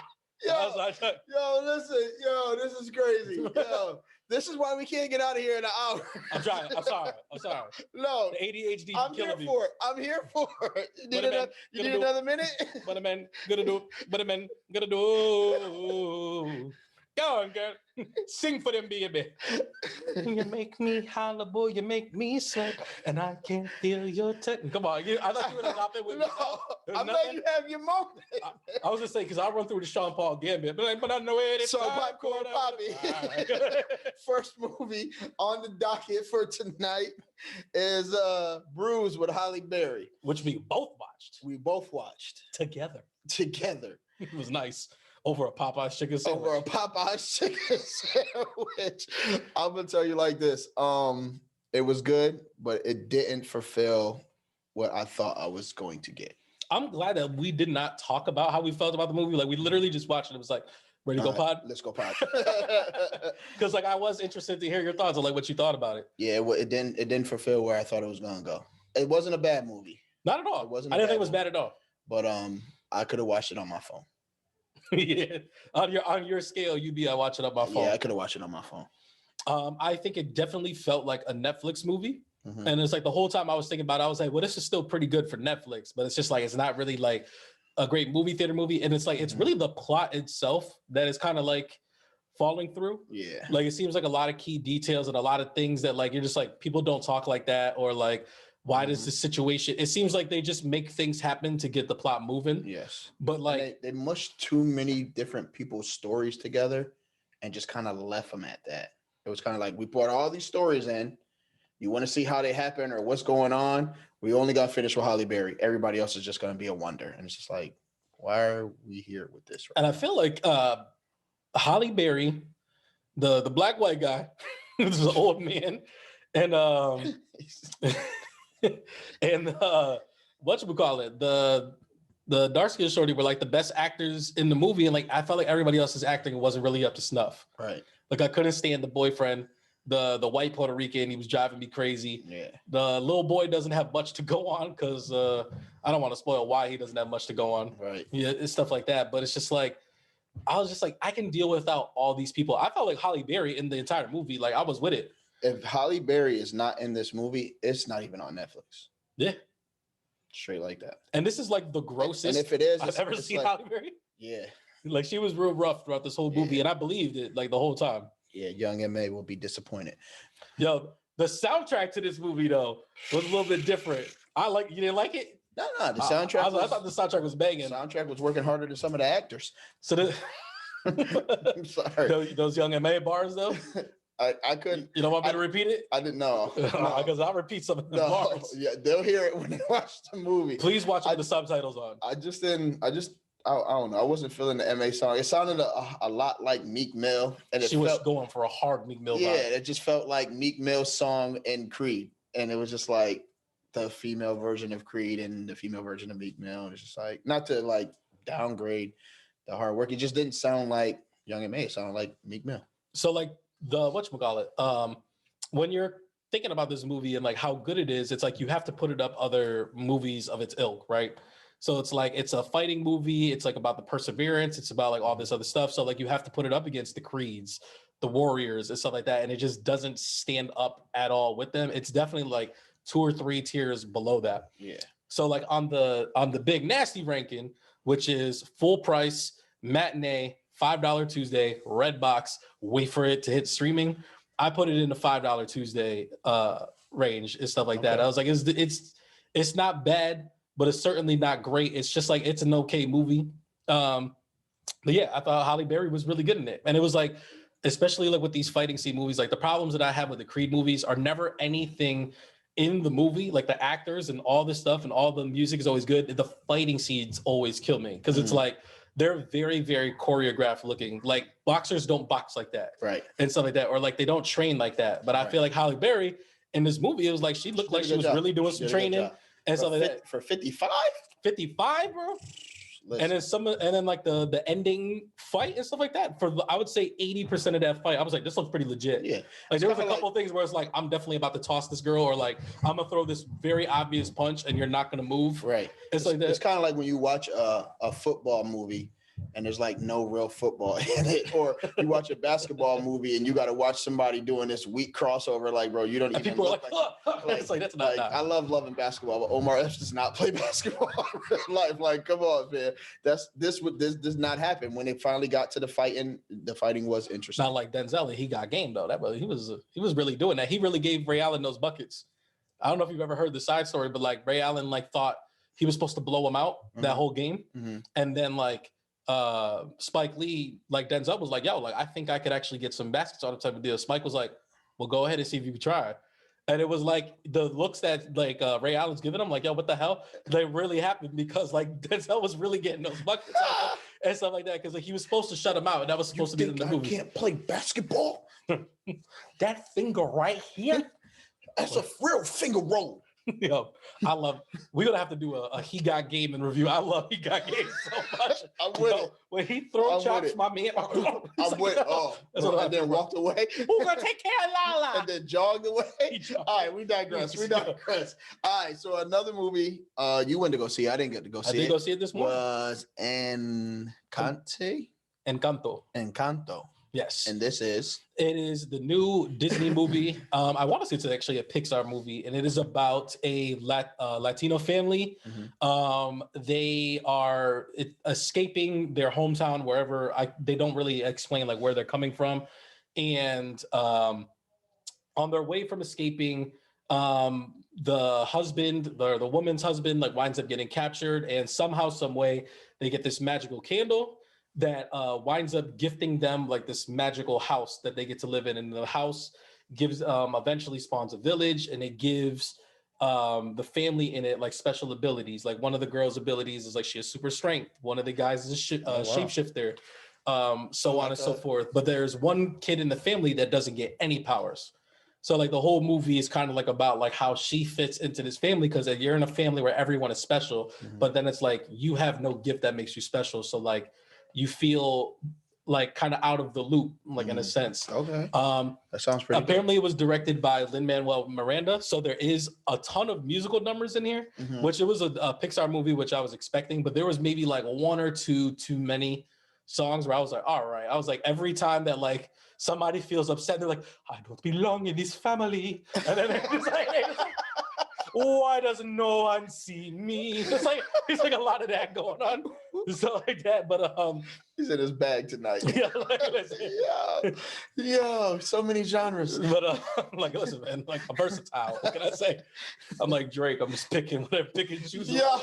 Yo, listen. Yo, this is crazy. Yo. This is why we can't get out of here in an hour. I'm trying. I'm sorry. No. The ADHD I'm here for it. I'm here for it. You need another minute? What a man gonna do? What a man gonna do? Go on, girl. Sing for them, baby. You make me holler, boy. You make me sweat, and I can't feel your touch. Come on, I thought you were gonna hop in with me. I'm letting you have your moment. I was gonna say, because I'll run through the Sean Paul gambit, but I know it. So Popcorn Papi. First movie on the docket for tonight is Bruised with Halle Berry, which we both watched. Together. It was nice. Over a Popeye's chicken sandwich. I'm gonna tell you like this. It was good, but it didn't fulfill what I thought I was going to get. I'm glad that we did not talk about how we felt about the movie. Like we literally just watched it. It was like, ready to go pod? Let's go pod. Because like I was interested to hear your thoughts on like what you thought about it. Yeah, it didn't fulfill where I thought it was gonna go. It wasn't a bad movie. Not at all. It wasn't. I didn't think it was bad at all. But I could have watched it on my phone. Yeah, on your scale, you'd be watching it on my phone. Yeah, I could have watched it on my phone. I think it definitely felt like a Netflix movie. And it's like the whole time I was thinking about it, I was like, well, this is still pretty good for Netflix, but it's just like, it's not really like a great movie theater movie. And it's like, it's really the plot itself that is kind of like falling through. Yeah. Like, it seems like a lot of key details and a lot of things that like, you're just like, people don't talk like that. Or like, why does this situation, it seems like they just make things happen to get the plot moving. Yes. But like, they mushed too many different people's stories together and just kind of left them at that. It was kind of like, we brought all these stories in. You want to see how they happen or what's going on? We only got finished with Halle Berry. Everybody else is just going to be a wonder. And it's just like, why are we here with this? And I feel like Halle Berry, the black white guy, this is an old man, and and whatchamacallit, the dark skinned shorty were like the best actors in the movie, and like I felt like everybody else's acting wasn't really up to snuff. Right. Like I couldn't stand the boyfriend. The white Puerto Rican, he was driving me crazy. Yeah. The little boy doesn't have much to go on because I don't want to spoil why he doesn't have much to go on. Right. Yeah, it's stuff like that. But it's just like, I was just like, I can deal without all these people. I felt like Halle Berry in the entire movie. Like I was with it. If Halle Berry is not in this movie, it's not even on Netflix. Yeah. Straight like that. And this is like the grossest and if it is, I've ever seen like, Halle Berry. Yeah. Like she was real rough throughout this whole movie. And I believed it like the whole time. Yeah, young M.A. will be disappointed. Yo, the soundtrack to this movie though was a little bit different. You didn't like it? No, the soundtrack. I thought the soundtrack was banging. The soundtrack was working harder than some of the actors. So I'm sorry. Those young M.A. bars though. I couldn't. You don't want me to repeat it? I didn't know. Because I'll repeat some of the bars. Yeah, they'll hear it when they watch the movie. Please watch it with the subtitles on. I don't know. I wasn't feeling the MA song. It sounded a lot like Meek Mill. And she was going for a hard Meek Mill vibe. Yeah, it just felt like Meek Mill's song in Creed. And it was just like the female version of Creed and the female version of Meek Mill. It's just like, not to like downgrade the hard work. It just didn't sound like Young M.A. It sounded like Meek Mill. So like whatchamacallit, when you're thinking about this movie and like how good it is, it's like you have to put it up other movies of its ilk, right? So it's like, it's a fighting movie. It's like about the perseverance. It's about like all this other stuff. So like you have to put it up against the Creeds, the Warriors and stuff like that. And it just doesn't stand up at all with them. It's definitely like 2 or 3 tiers below that. Yeah. So like on the big nasty ranking, which is full price, matinee, $5 Tuesday, Redbox, wait for it to hit streaming. I put it in the $5 Tuesday range and stuff like that. I was like, it's not bad, but it's certainly not great. It's just like, it's an okay movie. But yeah, I thought Halle Berry was really good in it. And it was like, especially like with these fighting scene movies, like the problems that I have with the Creed movies are never anything in the movie, like the actors and all this stuff and all the music is always good. The fighting scenes always kill me because it's like, they're very, very choreographed looking. Like boxers don't box like that. Right. And stuff like that. Or like they don't train like that. But I feel like Halle Berry in this movie, it was like she looked like she was really doing some training and stuff like that. For 55? 55, bro. Listen. And then like the ending fight and stuff like that. I would say 80% of that fight, I was like, this looks pretty legit. Yeah. Like there was a couple of things where it's like, I'm definitely about to toss this girl, or like I'm gonna throw this very obvious punch and you're not gonna move. Right. It's like that. It's kind of like when you watch a football movie and there's like no real football in it, or you watch a basketball movie and you got to watch somebody doing this weak crossover. Like, bro, you don't even people look it's like that's not like, I love loving basketball, but Omar Epps does not play basketball in real life. Like, come on, man. This does not happen. When it finally got to the fighting was interesting. Not like Denzel, he got game though. That brother, he was really doing that. He really gave Ray Allen those buckets. I don't know if you've ever heard the side story, but like Ray Allen like thought he was supposed to blow him out that whole game, and then like Spike Lee, like Denzel was like, yo, like I think I could actually get some baskets on the type of deal. Spike was like, well, go ahead and see if you can try. And it was like the looks that like Ray Allen's giving him, like, yo, what the hell? They really happened because like Denzel was really getting those buckets and stuff like that because like, he was supposed to shut him out, and that was supposed to be in the movie. Can't play basketball. That finger right here. That's a real finger roll. Yo, I love. We're gonna have to do a He Got Game and review. I love He Got Game so much. I'm with it. When he throw chops, my man. I'm with it. Oh, and then walked away. Who's gonna take care of Lala? And then jogged away. All right, we digress. All right, so another movie you went to go see. I didn't get to go see it. I did go see it this morning. Was Encanto. Yes. And this is? It is the new Disney movie. I want to say it's actually a Pixar movie, and it is about a Latino family. Mm-hmm. They are escaping their hometown, wherever. They don't really explain like where they're coming from. And on their way from escaping, the husband, the woman's husband, like winds up getting captured, and somehow, some way, they get this magical candle that winds up gifting them like this magical house that they get to live in. And the house gives eventually spawns a village, and it gives the family in it like special abilities. Like one of the girls' abilities is like she has super strength. One of the guys is a shapeshifter, so on and so forth. But there's one kid in the family that doesn't get any powers. So like the whole movie is kind of like about like how she fits into this family, because you're in a family where everyone is special, mm-hmm. but then it's like you have no gift that makes you special. So like you feel like kind of out of the loop, like in a sense. Okay. That sounds pretty apparently good. It was directed by Lin-Manuel Miranda. So there is a ton of musical numbers in here, mm-hmm. which it was a Pixar movie, which I was expecting, but there was maybe like one or two too many songs where I was like, all right. I was like, every time that like somebody feels upset, they're like, I don't belong in this family. And then it's like, why doesn't no one see me? It's like a lot of that going on, stuff like that. But he's in his bag tonight. Yeah, like, yo, so many genres. But like, listen, man, like I'm versatile. What can I say? I'm like Drake. I'm just picking and choosing. Yeah.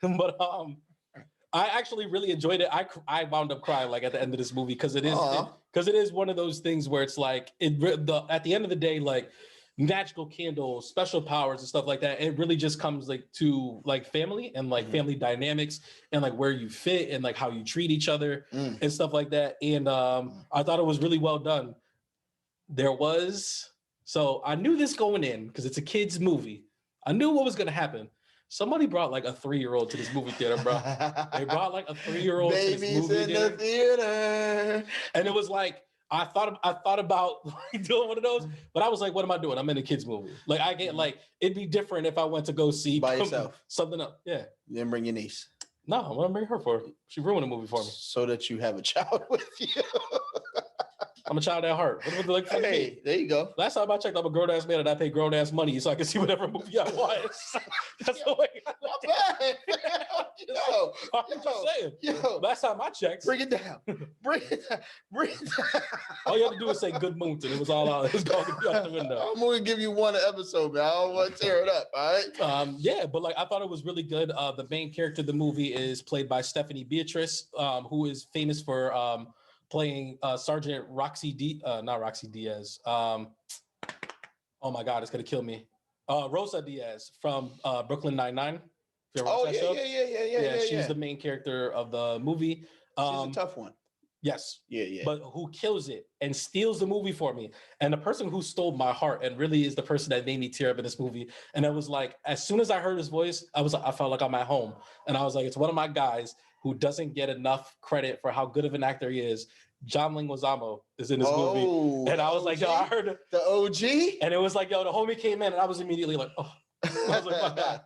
But I actually really enjoyed it. I wound up crying like at the end of this movie because it is one of those things where it's like at the end of the day, like magical candles, special powers and stuff like that. It really just comes like to like family and like mm-hmm. family dynamics and like where you fit and like how you treat each other and stuff like that. And I thought it was really well done. So I knew this going in because it's a kid's movie. I knew what was going to happen. Somebody brought like a 3-year-old to this movie theater, bro. They brought like a 3-year-old to this movie theater. The theater. And it was like, I thought about like doing one of those, but I was like, what am I doing? I'm in a kid's movie. Like I get like, it'd be different if I went to go see by yourself something else. Yeah. You didn't bring your niece. No, I'm gonna bring her for it. She ruined the movie for me. So that you have a child with you. I'm a child at heart. Like, hey, there you go. Last time I checked, I'm a grown ass man and I pay grown ass money so I can see whatever movie I want. That's the way. I'm just saying. Last time I checked. Bring it down. Bring it down. All you have to do is say good moons and it was all out. It was going to be out the window. I'm going to give you one episode, man. I don't want to tear it up, all right? Yeah, but like I thought it was really good. The main character of the movie is played by Stephanie Beatrice, who is famous for playing Sergeant not Roxy Diaz. Oh my God, it's gonna kill me. Rosa Diaz from Brooklyn Nine-Nine. Yeah. She's the main character of the movie. She's a tough one. Yes. Yeah. But who kills it and steals the movie for me. And the person who stole my heart and really is the person that made me tear up in this movie. And it was like, as soon as I heard his voice, I felt like I'm at home. And I was like, it's one of my guys who doesn't get enough credit for how good of an actor he is. John Leguizamo is in this movie. And I was like, yo, I heard the OG. And it was like, yo, the homie came in and I was immediately like, oh. I was like, my God.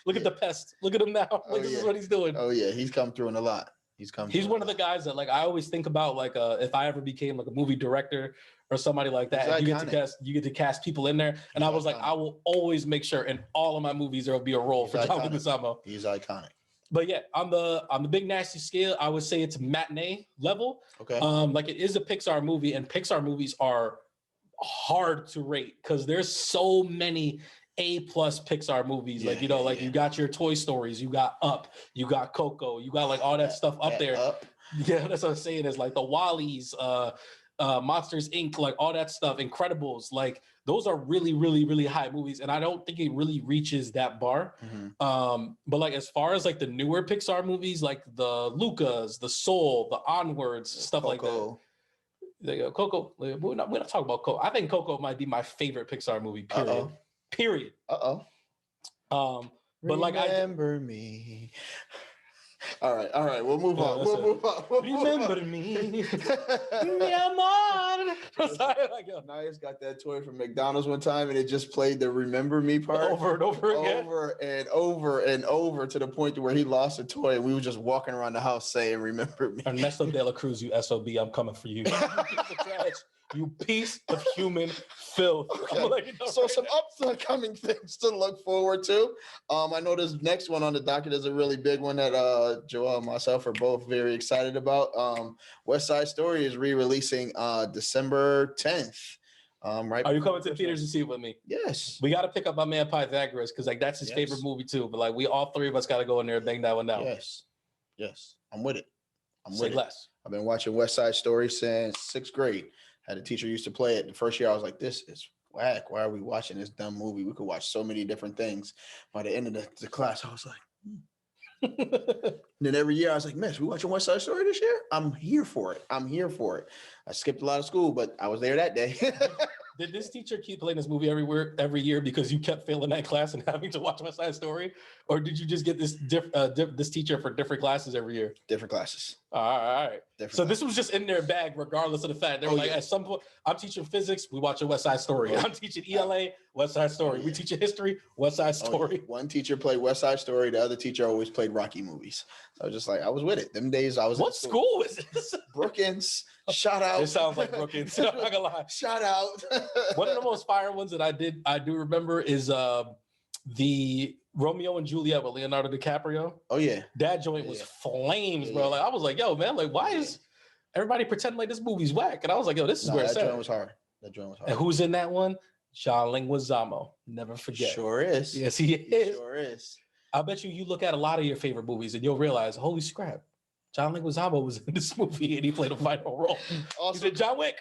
Look at the pest. Look at him now. This is what he's doing. Oh yeah, he's come through in a lot. He's one of the guys that like I always think about like if I ever became like a movie director or somebody like that, you get to cast people in there. And I was like, I will always make sure in all of my movies there will be a role for John Leguizamo. He's iconic. But yeah, on the Big Nasty scale, I would say it's matinee level. Okay. Like it is a Pixar movie, and Pixar movies are hard to rate because there's so many A+ Pixar movies. Like, like you got your Toy Stories, you got Up, you got Coco, you got like all that stuff up there. Yeah, that's what I'm saying. Is like the Wallies, Monsters Inc., like all that stuff, Incredibles, like those are really, really, really high movies. And I don't think it really reaches that bar. Mm-hmm. But like as far as like the newer Pixar movies, like the Luca's, the Soul, the Onwards, stuff Coco. Like that. Coco, we're not talking about Coco. I think Coco might be my favorite Pixar movie, period. Uh-oh. But like remember me. All right. We'll move on. We'll move on. Remember me, mi amor. Nias got that toy from McDonald's one time, and it just played the "Remember Me" part over and over again, over and over to the point to where he lost a toy, and we were just walking around the house saying "Remember Me." Ernesto de la Cruz, you SOB, I'm coming for you. You piece of human filth. Okay. So some upcoming things to look forward to. I know this next one on the docket is a really big one that Joel and myself are both very excited about. West Side Story is re-releasing December 10th. Right. Are you coming to the theaters to see it with me? Yes. We got to pick up my man Pythagoras because like that's his favorite movie too. But like we all three of us got to go in there and bang that one down. Yes. I'm with it. Say less. I've been watching West Side Story since 6th grade. Had a teacher used to play it. The first year I was like, this is whack. Why are we watching this dumb movie? We could watch so many different things. By the end of the class, I was like, And then every year I was like, miss, we watching West Side Story this year? I'm here for it. I skipped a lot of school, but I was there that day. Did this teacher keep playing this movie every year because you kept failing that class and having to watch West Side Story? Or did you just get this this teacher for different classes every year? Different classes. All right. This was just in their bag, regardless of the fact. They were at some point, I'm teaching physics, we watch a West Side Story. I'm teaching ELA, West Side Story. We teaching history, West Side Story. One teacher played West Side Story. The other teacher always played Rocky movies. I was just like, I was with it. Them days I was. What school is this? Brookins. Shout out. It sounds like Brookins. I'm not gonna lie. Shout out. One of the most fire ones that I do remember is the Romeo and Juliet with Leonardo DiCaprio. Oh yeah. That joint was flames, bro. Like I was like, yo, man, like why is everybody pretending like this movie's whack? And I was like, yo, this is where it's at. That joint was hard. And who's in that one? John Leguizamo. Never forget. Sure is. Yes, he is. Sure is. I bet you look at a lot of your favorite movies and you'll realize, holy scrap, John Leguizamo was in this movie and he played a vital role. Also, he said John Wick.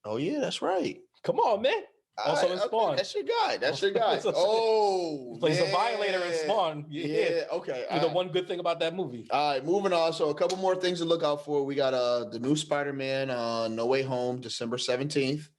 Oh yeah, that's right. Come on, man. Also in Spawn. Okay, that's your guy. Oh, he plays a violator in Spawn. Yeah. Okay. The one good thing about that movie. All right, moving on. So a couple more things to look out for. We got the new Spider-Man No Way Home, December 17th.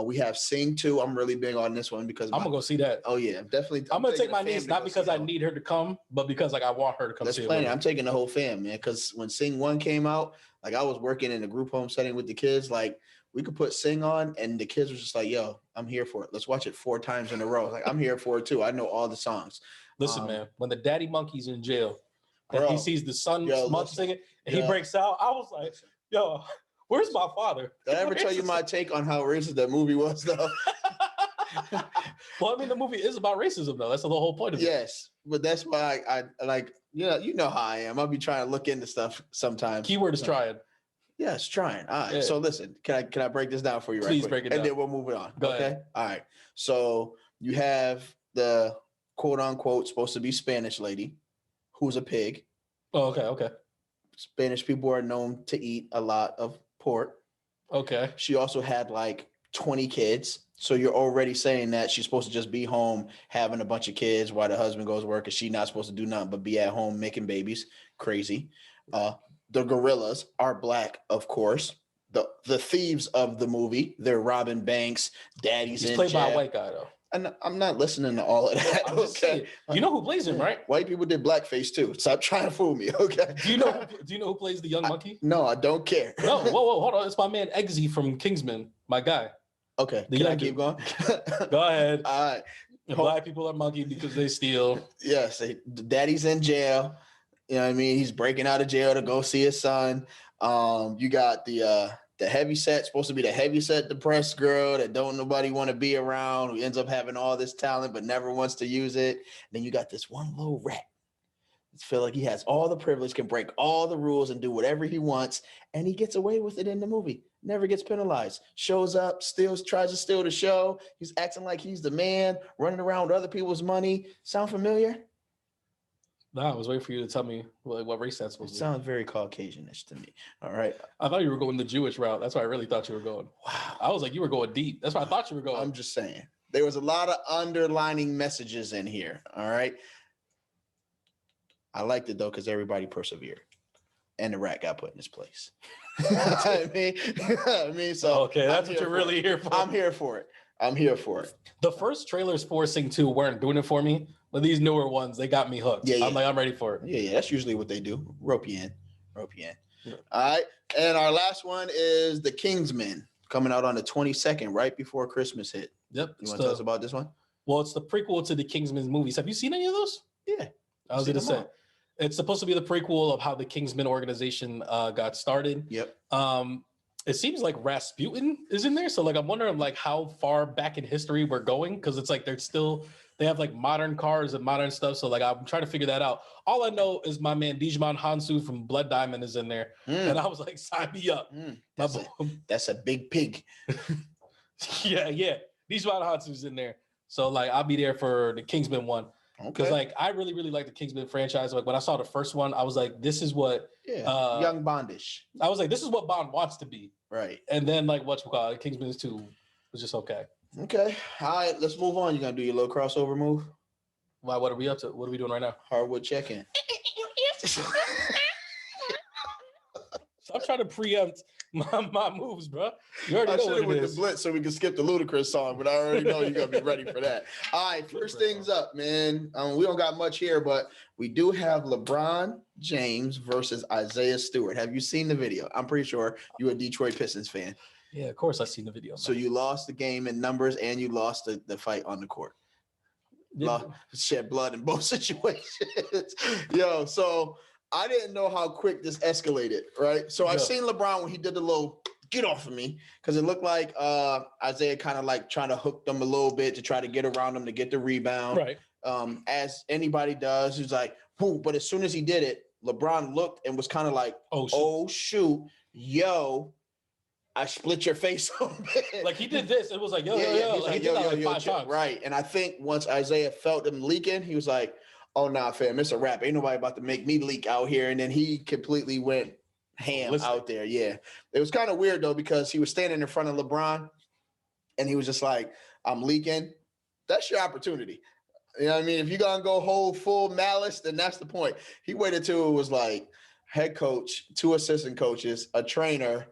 We have Sing 2. I'm really big on this one because I'm gonna go see that. Oh yeah, definitely. I'm gonna take my niece not because I need her to come, but because like I want her to come. Let's plan it. I'm taking the whole fam, man. Because when Sing 1 came out, like I was working in a group home setting with the kids, like. We could put Sing on, and the kids were just like, yo, I'm here for it. Let's watch it 4 times in a row. Like, I'm here for it, too. I know all the songs. Listen, man, when the daddy monkey's in jail, and he sees the son singing, and he breaks out, I was like, yo, where's my father? Did I ever tell you my take on how racist that movie was, though? Well, I mean, the movie is about racism, though. That's the whole point of it. Yes, but that's why I like, you know how I am. I'll be trying to look into stuff sometimes. Keyword is trying. Yes, trying. All right. Yeah. So listen, can I break this down for you? Please right quick? Break it down. And then we'll move it on. Go okay. Ahead. All right. So you have the quote unquote supposed to be Spanish lady who's a pig. Oh, okay. Spanish people are known to eat a lot of pork. Okay. She also had like 20 kids. So you're already saying that she's supposed to just be home having a bunch of kids while the husband goes to work, and she's not supposed to do nothing but be at home making babies. Crazy. The gorillas are black, of course. The thieves of the movie, they're robbing banks. Daddy's He's in played jail. by a white guy, though. And I'm not listening to all of that. Okay, you know who plays him, right? White people did blackface too. Stop trying to fool me. Okay. Do you know who plays the young monkey? No, I don't care. No, whoa, hold on. It's my man Eggsy from Kingsman, my guy. Okay, can I keep going? Go ahead. All right. Black people are monkey because they steal. Yes, daddy's in jail. You know what I mean? He's breaking out of jail to go see his son. You got the heavyset, supposed to be the heavyset depressed girl that don't nobody want to be around, who ends up having all this talent but never wants to use it. And then you got this one little rat. Feel like he has all the privilege, can break all the rules and do whatever he wants, and he gets away with it in the movie. Never gets penalized. Shows up, tries to steal the show. He's acting like he's the man, running around with other people's money. Sound familiar? No, I was waiting for you to tell me what race that's supposed to be. Sounds very Caucasianish to me. All right. I thought you were going the Jewish route. That's why I really thought you were going. Wow. I was like, you were going deep. That's why I thought you were going. I'm just saying. There was a lot of underlining messages in here. All right. I liked it, though, because everybody persevered. And the rat got put in his place. I mean, so okay, that's what you're really here for. I'm here for it. I'm here for it. The first trailers for Sing 2 weren't doing it for me, but these newer ones, they got me hooked. Yeah, I'm like, I'm ready for it. Yeah, that's usually what they do. Rope you in. Yeah. All right. And our last one is the Kingsman coming out on the 22nd, right before Christmas hit. Yep. You want to tell us about this one? Well, it's the prequel to the Kingsman movies. Have you seen any of those? Yeah. I was going to say. It's supposed to be the prequel of how the Kingsman organization got started. Yep. It seems like Rasputin is in there. So like, I'm wondering like how far back in history we're going. Cause it's like, they have like modern cars and modern stuff. So like, I'm trying to figure that out. All I know is my man, Digimon Hansu from Blood Diamond is in there. And I was like, sign me up. That's a big pig. Yeah. Digimon Hansu's in there. So like, I'll be there for the Kingsman one. Because like I really, really like the Kingsman franchise. Like when I saw the first one, I was like, this is what young Bondish. I was like, this is what Bond wants to be. Right. And then like whatchamacallit, Kingsman 2 was just okay. Okay. All right, let's move on. You gonna do your little crossover move? Why, what are we up to? What are we doing right now? Hardwood check-in. I'm trying to preempt my moves, bro. You already know what it is. The Blitz so we can skip the Ludacris song, but I already know you're gonna be ready for that. All right, first things up, man. We don't got much here, but we do have LeBron James versus Isaiah Stewart. Have you seen the video? I'm pretty sure you're a Detroit Pistons fan. Yeah, of course I've seen the video. Man. So you lost the game in numbers and you lost the fight on the court. Shed blood in both situations. Yo, so I didn't know how quick this escalated, right? So I seen LeBron when he did the little get off of me, because it looked like Isaiah kind of like trying to hook them a little bit to try to get around them to get the rebound. Right. As anybody does, he's like, whoo. But as soon as he did it, LeBron looked and was kind of like, oh shoot, yo, I split your face open. Like he did this. It was like, yo. Like, he did that like 5 times. Right. And I think once Isaiah felt him leaking, he was like, oh, nah, fam, it's a wrap. Ain't nobody about to make me leak out here. And then he completely went ham out there. Yeah. It was kind of weird, though, because he was standing in front of LeBron and he was just like, I'm leaking. That's your opportunity. You know what I mean? If you're going to go whole full malice, then that's the point. He waited till it was like head coach, 2 assistant coaches, a trainer,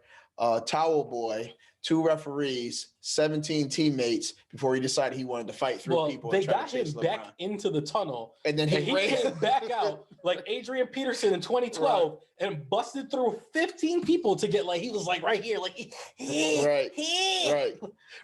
towel boy, 2 referees, 17 teammates before he decided he wanted to fight through people. They got him back into the tunnel, and then he came back out like Adrian Peterson in 2012 and busted through 15 people to get like he was like right here, like right.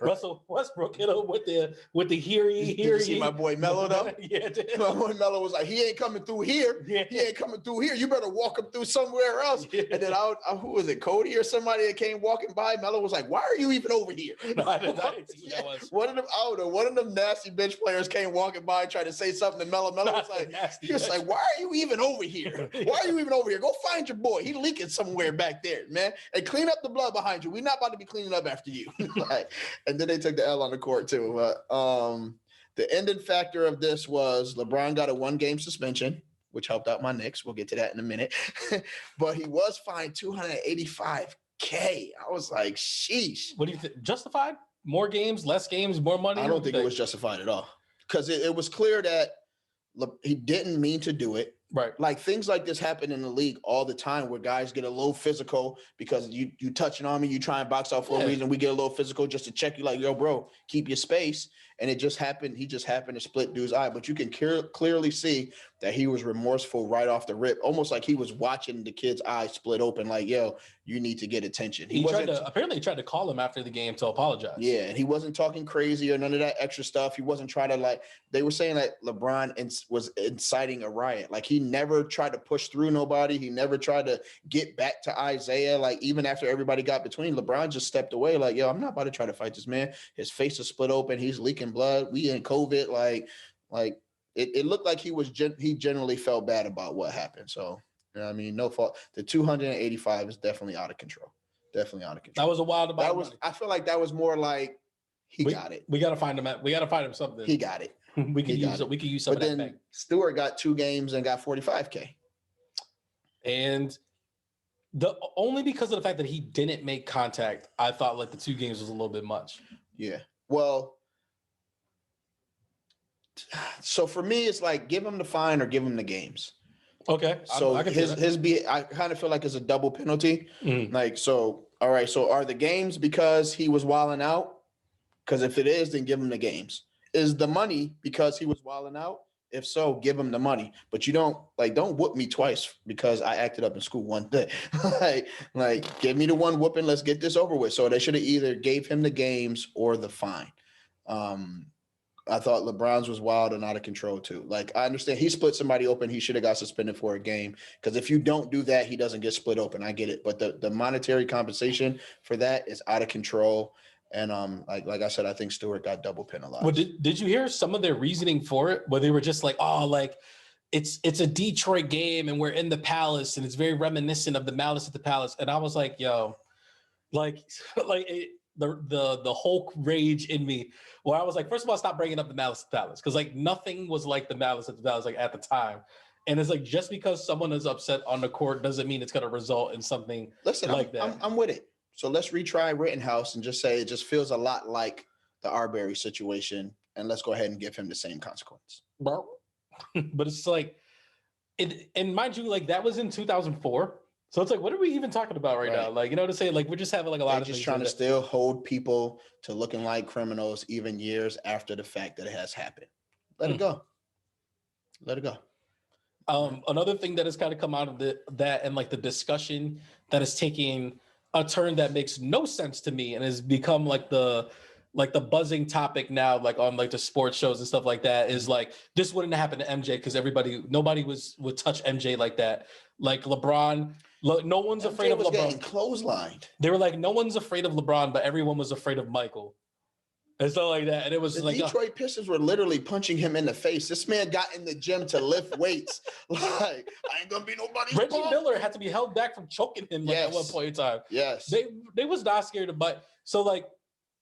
Russell Westbrook hit him with the here. Did you see my boy Melo though? Yeah, my boy Melo was like, he ain't coming through here. Yeah. He ain't coming through here. You better walk him through somewhere else. Yeah. And then who was it? Cody or somebody that came walking by. Melo was like, why are you even over here? No, I didn't see who that was. One of them nasty bench players came walking by and tried to say something to Melo. Melo was like, why are you even over here? Why are you even over here? Go find your boy. He leaking somewhere back there, man. And clean up the blood behind you. We're not about to be cleaning up after you. And then they took the L on the court too. But the ending factor of this was LeBron got a 1-game suspension, which helped out my Knicks. We'll get to that in a minute. But he was fined $285K. I was like, sheesh. What do you think? Justified? More games, less games, more money? I don't think it was justified at all. Because it was clear that he didn't mean to do it. Right. Like things like this happen in the league all the time where guys get a little physical because you touching on me, you try and box out for a reason. We get a little physical just to check you like, yo, bro, keep your space. And it just happened. He just happened to split dude's eye. But you can clearly see that he was remorseful right off the rip, almost like he was watching the kid's eye split open like, yo, you need to get attention. Apparently he tried to call him after the game to apologize. Yeah, and he wasn't talking crazy or none of that extra stuff. He wasn't trying to they were saying that LeBron was inciting a riot. Like he never tried to push through nobody. He never tried to get back to Isaiah. Like even after everybody got between, LeBron just stepped away like, yo, I'm not about to try to fight this man. His face is split open. He's leaking blood. We in COVID. Like it looked like he generally felt bad about what happened. So, you know what I mean, no fault. The 285 is definitely out of control. Definitely out of control. That was a wild amount of money. I feel like that was more like he got it. We gotta find him something. He got it. We could use some of that back. Stewart got 2 games and got $45K. And only because of the fact that he didn't make contact, I thought like the 2 games was a little bit much. Yeah. Well, so for me, it's like give him the fine or give him the games. Okay. So I kind of feel like it's a double penalty. Like, so, all right. So are the games because he was wilding out? Because if it is, then give him the games. Is the money because he was wilding out? If so, give him the money. But you don't whoop me twice because I acted up in school one day. like, give me the one whooping. Let's get this over with. So they should have either gave him the games or the fine. I thought LeBron's was wild and out of control too. Like, I understand he split somebody open. He should have got suspended for a game because if you don't do that, he doesn't get split open. I get it. But the monetary compensation for that is out of control. And like I said, I think Stewart got double penalized. Well, did you hear some of their reasoning for it? Where they were just like, oh, like it's a Detroit game and we're in the Palace and it's very reminiscent of the Malice at the Palace. And I was like, yo, the Hulk rage in me, where I was like, first of all, stop bringing up the Malice at the Palace, because like nothing was like the Malice at the Palace like at the time. And it's like, just because someone is upset on the court doesn't mean it's going to result in something like that. I'm with it. So let's retry Rittenhouse and just say it just feels a lot like the Arbery situation, and let's go ahead and give him the same consequence. But it's like, and mind you, like that was in 2004. So it's like, what are we even talking about right now? Like, you know what I'm saying? Like, we're just having like a lot of just trying to still hold people to looking like criminals even years after the fact that it has happened. Let it go. Let it go. Another thing that has kind of come out of that and like the discussion that is taking a turn that makes no sense to me and has become like the buzzing topic now, like on like the sports shows and stuff like that, is like, this wouldn't happen to MJ because nobody would touch MJ like that. Like LeBron, no one's afraid of LeBron. Getting clotheslined. They were like, no one's afraid of LeBron, but everyone was afraid of Michael. And stuff like that. And it was like Detroit Pistons were literally punching him in the face. This man got in the gym to lift weights. Like, I ain't gonna be nobody's Reggie Miller had to be held back from choking him at one point in time. Yes. They was not scared of Mike. So like,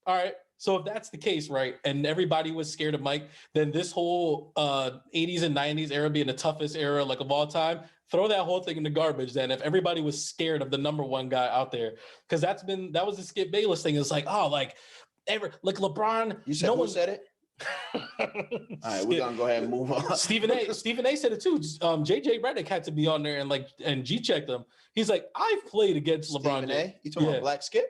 all right. So if that's the case, right, and everybody was scared of Mike, then this whole 80s and 90s era being the toughest era like of all time, throw that whole thing in the garbage then. If everybody was scared of the number one guy out there, because that was the Skip Bayless thing. It's like, oh, like LeBron. You said who said it? All right, we're gonna go ahead and move on. Stephen A said it too. JJ Redick had to be on there and G checked him. He's like, I've played against LeBron. A? You talking about Black Skip?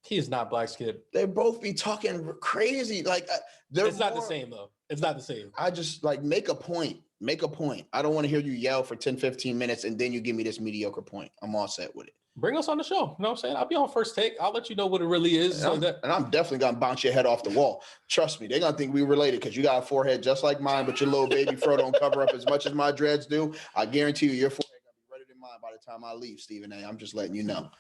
He is not Black Skip. They both be talking crazy. Like it's not the same though. It's not the same. I just like make a point. Make a point. I don't want to hear you yell for 10, 15 minutes and then you give me this mediocre point. I'm all set with it. Bring us on the show. You know what I'm saying? I'll be on First Take. I'll let you know what it really is. And I'm definitely going to bounce your head off the wall. Trust me. They're going to think we related because you got a forehead just like mine, but your little baby fro don't cover up as much as my dreads do. I guarantee you your forehead going to be redder than mine by the time I leave, Stephen A. I'm just letting you know.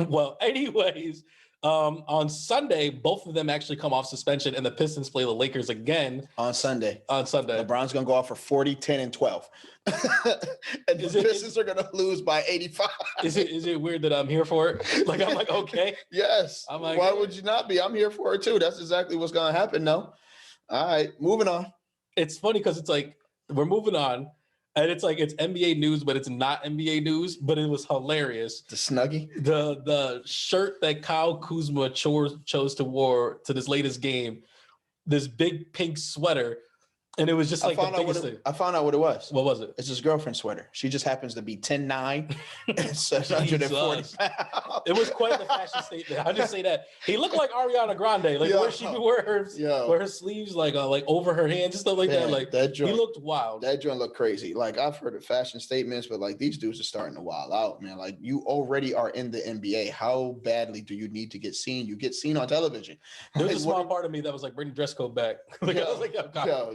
Well, anyways, on Sunday, both of them actually come off suspension, and the Pistons play the Lakers again. On Sunday. LeBron's going to go off for 40, 10, and 12. And the Pistons are going to lose by 85. Is it weird that I'm here for it? Like, I'm like, okay. Yes. I'm like, why would you not be? I'm here for it too. That's exactly what's going to happen. No. All right. Moving on. It's funny because it's like, we're moving on. And it's like, it's NBA news, but it's not NBA news, but it was hilarious. The Snuggie? The shirt that Kyle Kuzma chose to wear to this latest game, this big pink sweater. And it was just like the biggest thing. I found out what it was. What was it? It's his girlfriend's sweater. She just happens to be 10'9" and 740 pounds. It was quite the fashion statement. I just say that. He looked like Ariana Grande, like where she wear her sleeves like over her hands and stuff like that. Like that joint, he looked wild. That joint looked crazy. Like I've heard of fashion statements, but like these dudes are starting to wild out, man. Like you already are in the NBA. How badly do you need to get seen? You get seen on television. There's a small part of me that was like, bring the dress code back. Like, I was like,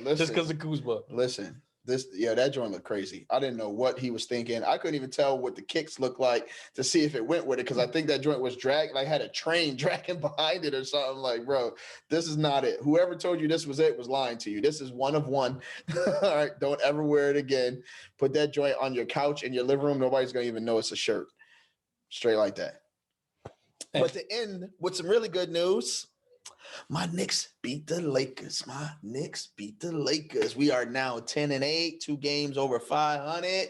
listen. Because of Kuzma. Listen, that joint looked crazy. I didn't know what he was thinking. I couldn't even tell what the kicks looked like to see if it went with it because I think that joint was dragged, like had a train dragging behind it or something. Like, bro, this is not it. Whoever told you this was it was lying to you. This is one of one. All right, don't ever wear it again. Put that joint on your couch in your living room. Nobody's gonna even know it's a shirt. Straight like that. But to end with some really good news. My Knicks beat the Lakers. We are now 10-8, 2 games over 500.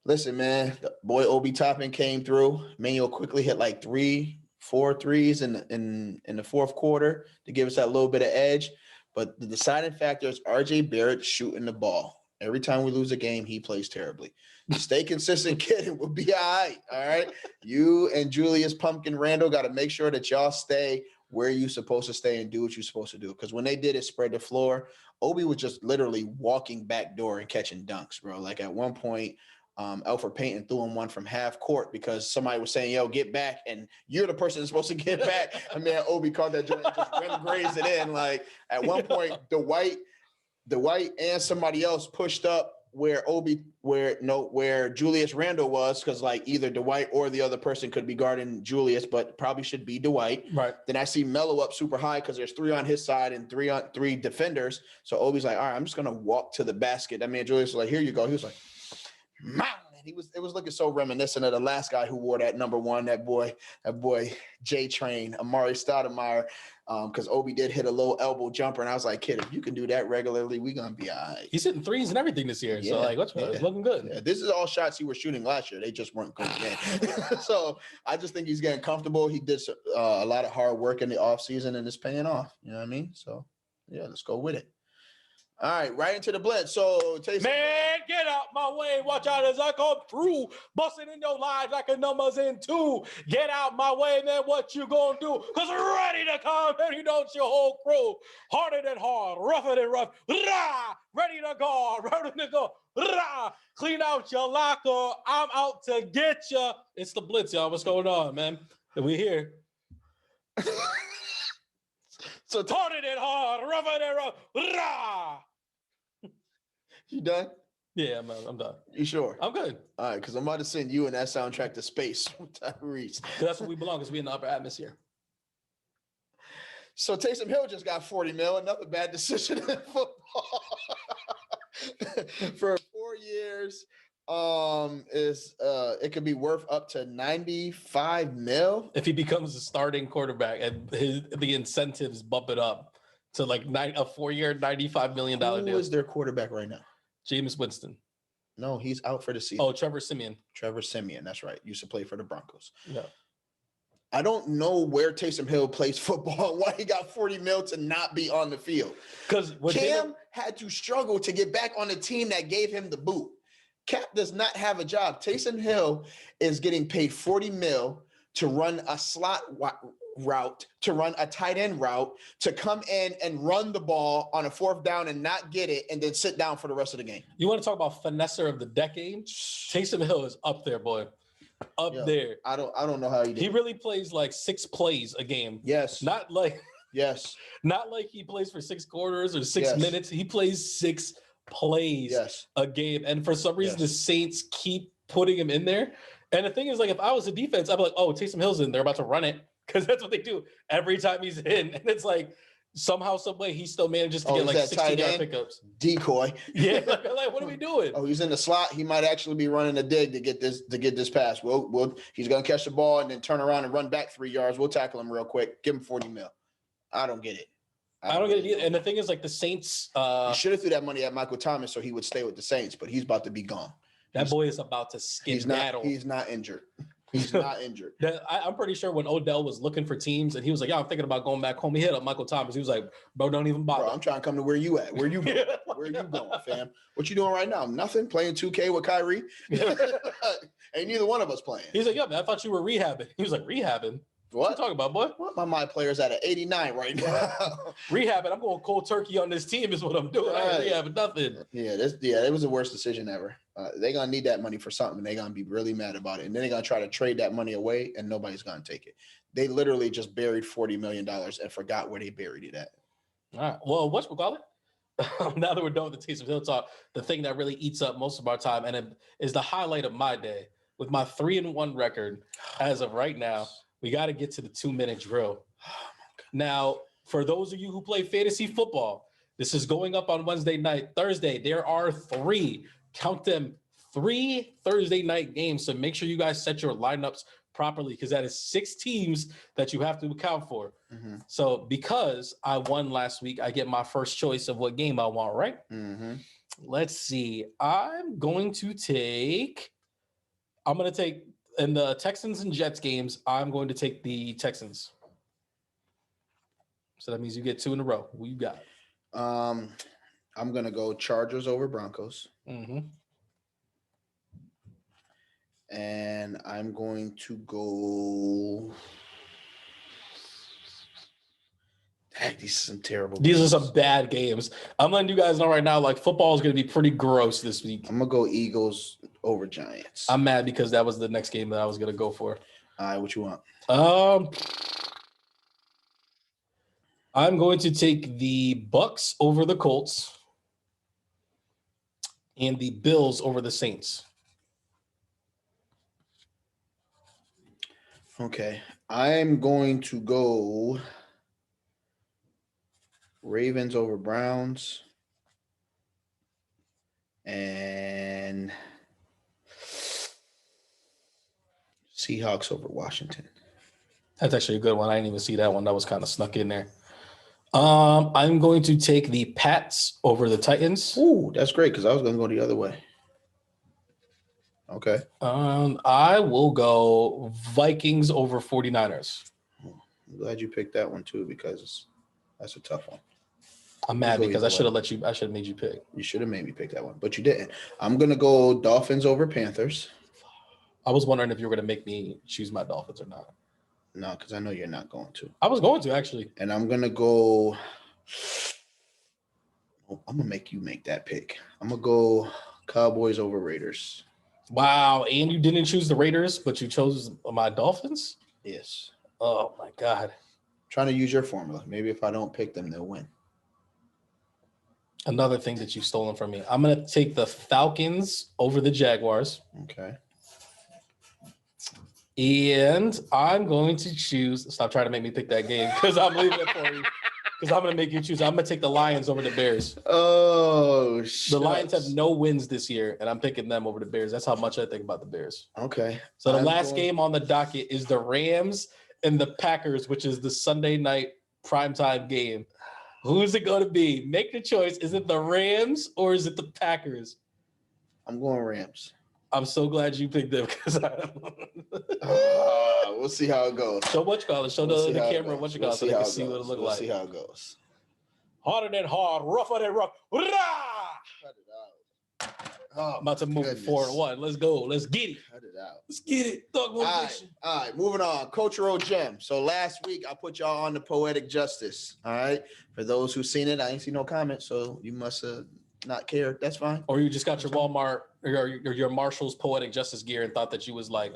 Listen, man, the boy Obi Toppin came through. Manuel quickly hit like 3-4 threes in the fourth quarter to give us that little bit of edge. But the deciding factor is RJ Barrett shooting the ball. Every time we lose a game, he plays terribly. Stay consistent, kid, and we'll be all right. All right. You and Julius Pumpkin Randle got to make sure that y'all stay where you're supposed to stay and do what you're supposed to do. Because when they did it, spread the floor, Obi was just literally walking back door and catching dunks, bro. Like at one point, Elfrid Payton threw him one from half court because somebody was saying, yo, get back. And you're the person that's supposed to get back. And man, Obi caught that joint and just grazed it in. Like at one point, the white and somebody else pushed up where Julius Randle was, because like either Dwight or the other person could be guarding Julius, but probably should be Dwight. Right. Then I see Melo up super high because there's 3 on his side and 3 on 3 defenders. So Obi's like, all right, I'm just gonna walk to the basket. That man Julius was like, here you go. He was like, man, it was looking so reminiscent of the last guy who wore that number 1, that boy J Train, Amari Stoudemire. Because Obi did hit a low elbow jumper, and I was like, kid, if you can do that regularly, we're gonna be all right. He's hitting threes and everything this year. Yeah, so like, it's looking good. Yeah, this is all shots he was shooting last year. They just weren't going in. So I just think he's getting comfortable. He did a lot of hard work in the offseason, and it's paying off. You know what I mean? So yeah, let's go with it. All right, right into the blitz. So Taysom, man, get out my way. Watch out as I come through. Busting in your lives like a numbers in 2. Get out my way, man. What you gonna do? Because we're ready to come. And you know it's your whole crew. Harder than hard. Rougher than rough. Rah! Ready to go. Ready to go. Rah! Clean out your locker. I'm out to get you. It's the blitz, y'all. What's going on, man? We here. So harder than hard. Rougher than rough. Rah! You done? Yeah, I'm done. You sure? I'm good. All right, because I'm about to send you and that soundtrack to space with Tyrese. That's where we belong, because we in the upper atmosphere. So Taysom Hill just got $40 million. Another bad decision in football. For 4 years, it could be worth up to $95 million if he becomes a starting quarterback, and the incentives bump it up to like a 4-year, $95 million deal. Who is their quarterback right now? Jameis Winston. No, he's out for the season. Oh, Trevor Siemian. That's right. Used to play for the Broncos. Yeah. I don't know where Taysom Hill plays football and why he got $40 million to not be on the field. Because Cam had to struggle to get back on the team that gave him the boot. Cap does not have a job. Taysom Hill is getting paid $40 million to run a slot route, to run a tight end route, to come in and run the ball on a 4th down and not get it, and then sit down for the rest of the game. You want to talk about finesser of the decade? Taysom Hill is up there, boy. There. I don't know how he did. He really plays like 6 plays a game. Yes. Not like he plays for 6 quarters or 6 minutes. He plays 6 plays a game. And for some reason, the Saints keep putting him in there. And the thing is, like, if I was a defense, I'd be like, oh, Taysom Hill's in. They're about to run it. Because that's what they do every time he's in. And it's like, somehow, some way, he still manages to get like 16-yard pickups. Decoy. Yeah, like what are we doing? Oh, he's in the slot. He might actually be running a dig to get this pass. He's gonna catch the ball and then turn around and run back 3 yards. We'll tackle him real quick. Give him $40 million. I don't get it. I don't get it either. And the thing is, like, the Saints, he should have threw that money at Michael Thomas so he would stay with the Saints, but he's about to be gone. That boy is about to skedaddle. He's not injured. He's not injured. I'm pretty sure when Odell was looking for teams and he was like, yeah, I'm thinking about going back home, he hit up Michael Thomas. He was like, bro, don't even bother. Bro, I'm trying to come to where you at. Where you going? Where you going, fam? What you doing right now? Nothing. Playing 2K with Kyrie. Ain't neither one of us playing. He's like, yeah, man, I thought you were rehabbing. He was like, rehabbing? What you talking about, boy? What? My player's at an 89 right now. Rehabbing. I'm going cold turkey on this team is what I'm doing. Right. I ain't rehabbing nothing. It was the worst decision ever. They're going to need that money for something. They're going to be really mad about it. And then they're going to try to trade that money away, and nobody's going to take it. They literally just buried $40 million and forgot where they buried it at. All right. Well, whatchamacallit? Now that we're done with the Taysom Hill talk, the thing that really eats up most of our time, and it is the highlight of my day, with my 3-1 record as of right now, we got to get to the 2-minute drill. Now, for those of you who play fantasy football, this is going up on Wednesday night. Thursday, there are 3, count them, 3 Thursday night games. So make sure you guys set your lineups properly, because that is 6 teams that you have to account for. Mm-hmm. So because I won last week, I get my first choice of what game I want, right? Mm-hmm. Let's see. I'm going to take in the Texans and Jets games, I'm going to take the Texans. So that means you get 2 in a row. Who you got? I'm going to go Chargers over Broncos. Mm-hmm. And I'm going to go these are some terrible. These games. are some bad games. I'm letting you guys know right now, like football is going to be pretty gross this week. I'm going to go Eagles over Giants. I'm mad because that was the next game that I was going to go for. All right, what you want? I'm going to take the Bucks over the Colts and the Bills over the Saints. Okay, I'm going to go Ravens over Browns and Seahawks over Washington. That's actually a good one. I didn't even see that one. That was kind of snuck in there. I'm going to take the Pats over the Titans. Ooh, that's great because I was going to go the other way. Okay. I will go Vikings over 49ers. I'm glad you picked that one too because that's a tough one. I'm mad because I should have made you pick. You should have made me pick that one, but you didn't. I'm going to go Dolphins over Panthers. I was wondering if you were going to make me choose my Dolphins or not. No, because I know you're not going to. I was going to, actually. And I'm going to go. I'm going to make you make that pick. I'm going to go Cowboys over Raiders. Wow. And you didn't choose the Raiders, but you chose my Dolphins? Yes. Oh, my God. Trying to use your formula. Maybe if I don't pick them, they'll win. Another thing that you've stolen from me. I'm going to take the Falcons over the Jaguars. Okay. And I'm going to choose. Stop trying to make me pick that game because I'm leaving it for you. Because I'm going to make you choose. I'm going to take the Lions over the Bears. Oh, shit. The Lions have no wins this year, and I'm picking them over the Bears. That's how much I think about the Bears. Okay. So the last game on the docket is the Rams and the Packers, which is the Sunday night primetime game. Who's it going to be? Make the choice. Is it the Rams or is it the Packers? I'm going Rams. I'm so glad you picked them because we'll see how it goes. Show what you call it. Show the camera what you got so they can see what it looks like. We'll see how it goes. Harder than hard, rougher than rough. Cut it out. Oh, I'm about to move it 4-1. Let's go. Let's get it. Cut it out. Let's get it. Thug motivation. All right, moving on. Cultural gem. So last week I put y'all on the Poetic Justice. All right. For those who've seen it, I ain't seen no comments, so you must not care. That's fine. Or you just got your Walmart or your Marshall's Poetic Justice gear and thought that you was like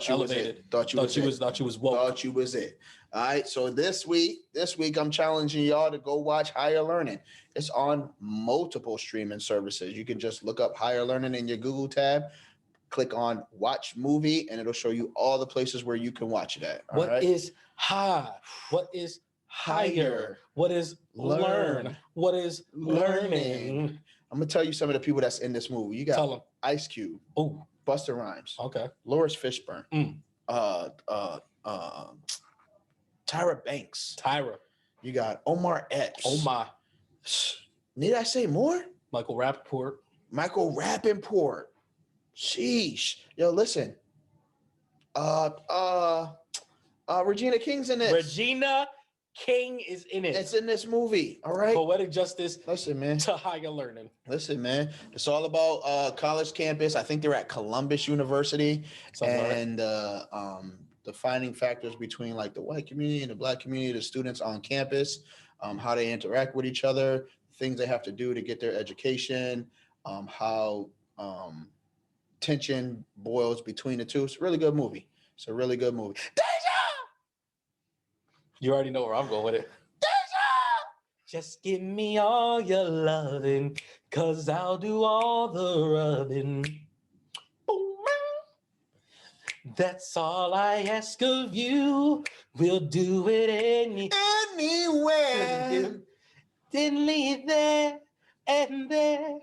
elevated. Thought you was woke. Thought you was it. All right. So this week I'm challenging y'all to go watch Higher Learning. It's on multiple streaming services. You can just look up Higher Learning in your Google tab, click on Watch Movie, and it'll show you all the places where you can watch it at. What is high? What is higher? What is learn? What is learning? I'm gonna tell you some of the people that's in this movie. You got Ice Cube, Busta Rhymes, Lawrence Fishburne, Tyra Banks, You got Omar Epps. Need I say more? Michael Rappaport. Sheesh. Yo, listen. Regina King's in this. Regina King is in it. It's in this movie. All right. Poetic Justice. Listen, man. To Higher Learning. Listen, man. It's all about college campus. I think they're at Columbus University. And defining factors between like the white community and the black community, the students on campus, how they interact with each other, things they have to do to get their education, how tension boils between the two. It's a really good movie. You already know where I'm going with it. Just give me all your loving, cause I'll do all the rubbing. Boom. That's all I ask of you. We'll do it anywhere. Then leave there and there.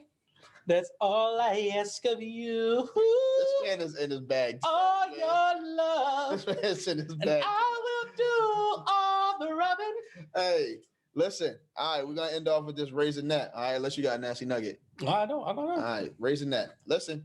That's all I ask of you. This man is in his bag. All your love. This man's in his bag. And I will do all the rubbing. Hey, listen. All right, we're going to end off with this Raisinet. All right, unless you got a nasty nugget. I don't know. All right, Raisinet. Listen,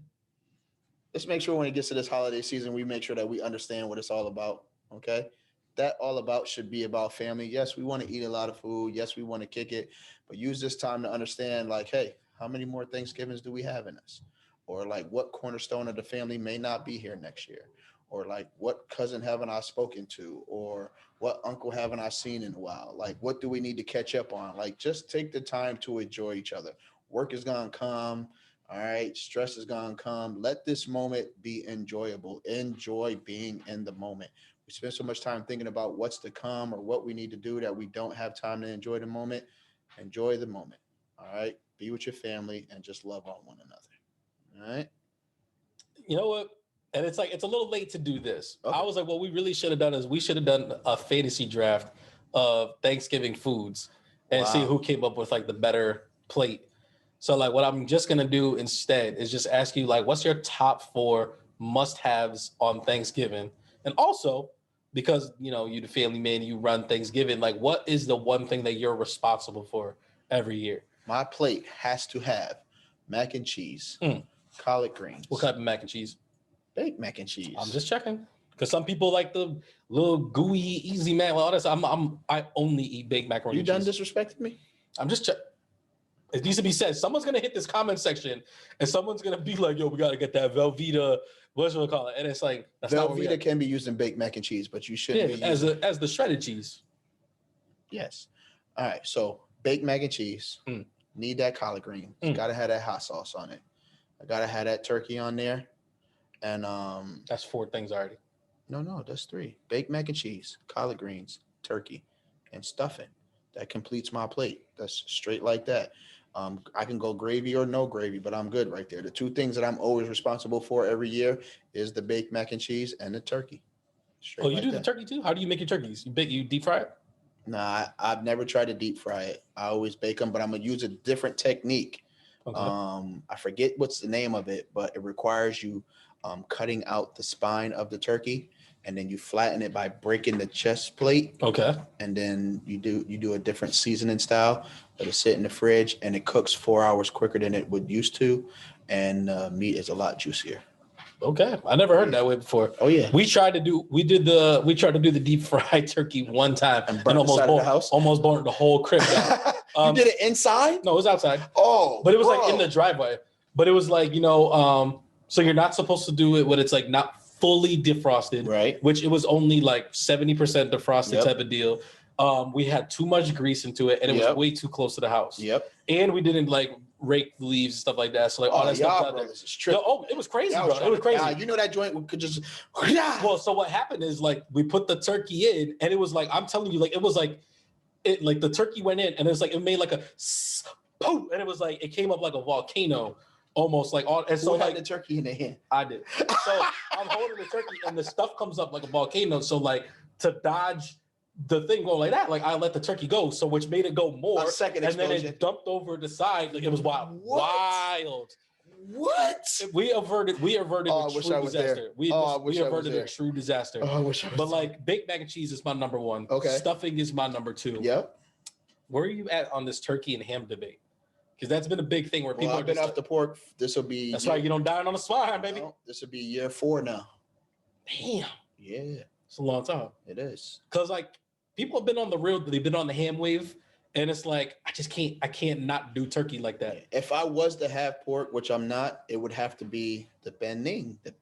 let's make sure when it gets to this holiday season, we make sure that we understand what it's all about, okay? That all about should be about family. Yes, we want to eat a lot of food. Yes, we want to kick it. But use this time to understand, like, hey, how many more Thanksgivings do we have in us? Or like what cornerstone of the family may not be here next year? or like what cousin haven't I spoken to, or what uncle haven't I seen in a while? Like, what do we need to catch up on? Like, just take the time to enjoy each other. Work is gonna come. All right, stress is gonna come. Let this moment be enjoyable. Enjoy being in the moment. We spend so much time thinking about what's to come or what we need to do that we don't have time to enjoy the moment. Enjoy the moment. All right, be with your family and just love on one another. All right. You know what? And it's like, it's a little late to do this. Okay. I was like, what we really should have done is we should have done a fantasy draft of Thanksgiving foods and see who came up with like the better plate. So like what I'm just going to do instead is just ask you like, what's your top 4 must-haves on Thanksgiving? And also, because, you know, you're the family man, you run Thanksgiving, like what is the one thing that you're responsible for every year? My plate has to have mac and cheese, collard greens. What type of mac and cheese? Baked mac and cheese. I'm just checking. Because some people like the little gooey, easy mac. All this. I only eat baked macaroni. You done disrespecting me? I'm just checking. It needs to be said. Someone's gonna hit this comment section, and someone's gonna be like, "Yo, we gotta get that Velveeta." What's we call it? And it's like that's Velveeta can be used in baked mac and cheese, but you shouldn't be as the shredded cheese. Yes. All right. So baked mac and cheese. Need that collard green. Gotta have that hot sauce on it. I gotta have that turkey on there. And that's 4 things already. No, that's 3. Baked mac and cheese, collard greens, turkey, and stuffing. That completes my plate. That's straight like that. I can go gravy or no gravy, but I'm good right there. The 2 things that I'm always responsible for every year is the baked mac and cheese and the turkey. Straight you like do that. The turkey too? How do you make your turkeys? You deep fry it? Nah, I've never tried to deep fry it. I always bake them, but I'm gonna use a different technique. Okay. I forget what's the name of it, but it requires you cutting out the spine of the turkey, and then you flatten it by breaking the chest plate. Okay. And then you do a different seasoning style. Let it sit in the fridge, and it cooks 4 hours quicker than it would used to, and meat is a lot juicier. Okay, I never heard that way before. Oh yeah, we tried to do the deep fried turkey one time and almost burned the whole crib down. You did it inside? No, it was outside. Oh, but it was like in the driveway. But it was like, you know, so you're not supposed to do it when it's like not fully defrosted, right? Which it was only like 70% defrosted type of deal. We had too much grease into it, and it was way too close to the house. And we didn't like rake the leaves and stuff like that. So like all that stuff out there. It was crazy, bro. It was crazy. You know that joint could just. Well, so what happened is like we put the turkey in, and it was like I'm telling you, like it was like it like the turkey went in, and it was like it made like a poof, and it was like it came up like a volcano. Almost like all, and so had like the turkey in the hand. I did. So I'm holding the turkey, and the stuff comes up like a volcano. So like to dodge the thing going like that, like I let the turkey go, so which made it go more. Second explosion. And then it dumped over the side. Like it was wild. Wild. What? We averted a true disaster. We averted a true disaster. Oh, I wish I was but like baked mac and cheese is my number 1. Okay. Stuffing is my number 2. Yep. Where are you at on this turkey and ham debate? Because that's been a big thing where people I've been off the pork. This will be. That's right. You don't dine on the swine, baby. No, this will be year 4 now. Damn. Yeah. It's a long time. It is. Because like people have been on the real. They've been on the ham wave, and it's like I can't not do turkey like that. If I was to have pork, which I'm not, it would have to be the burning, the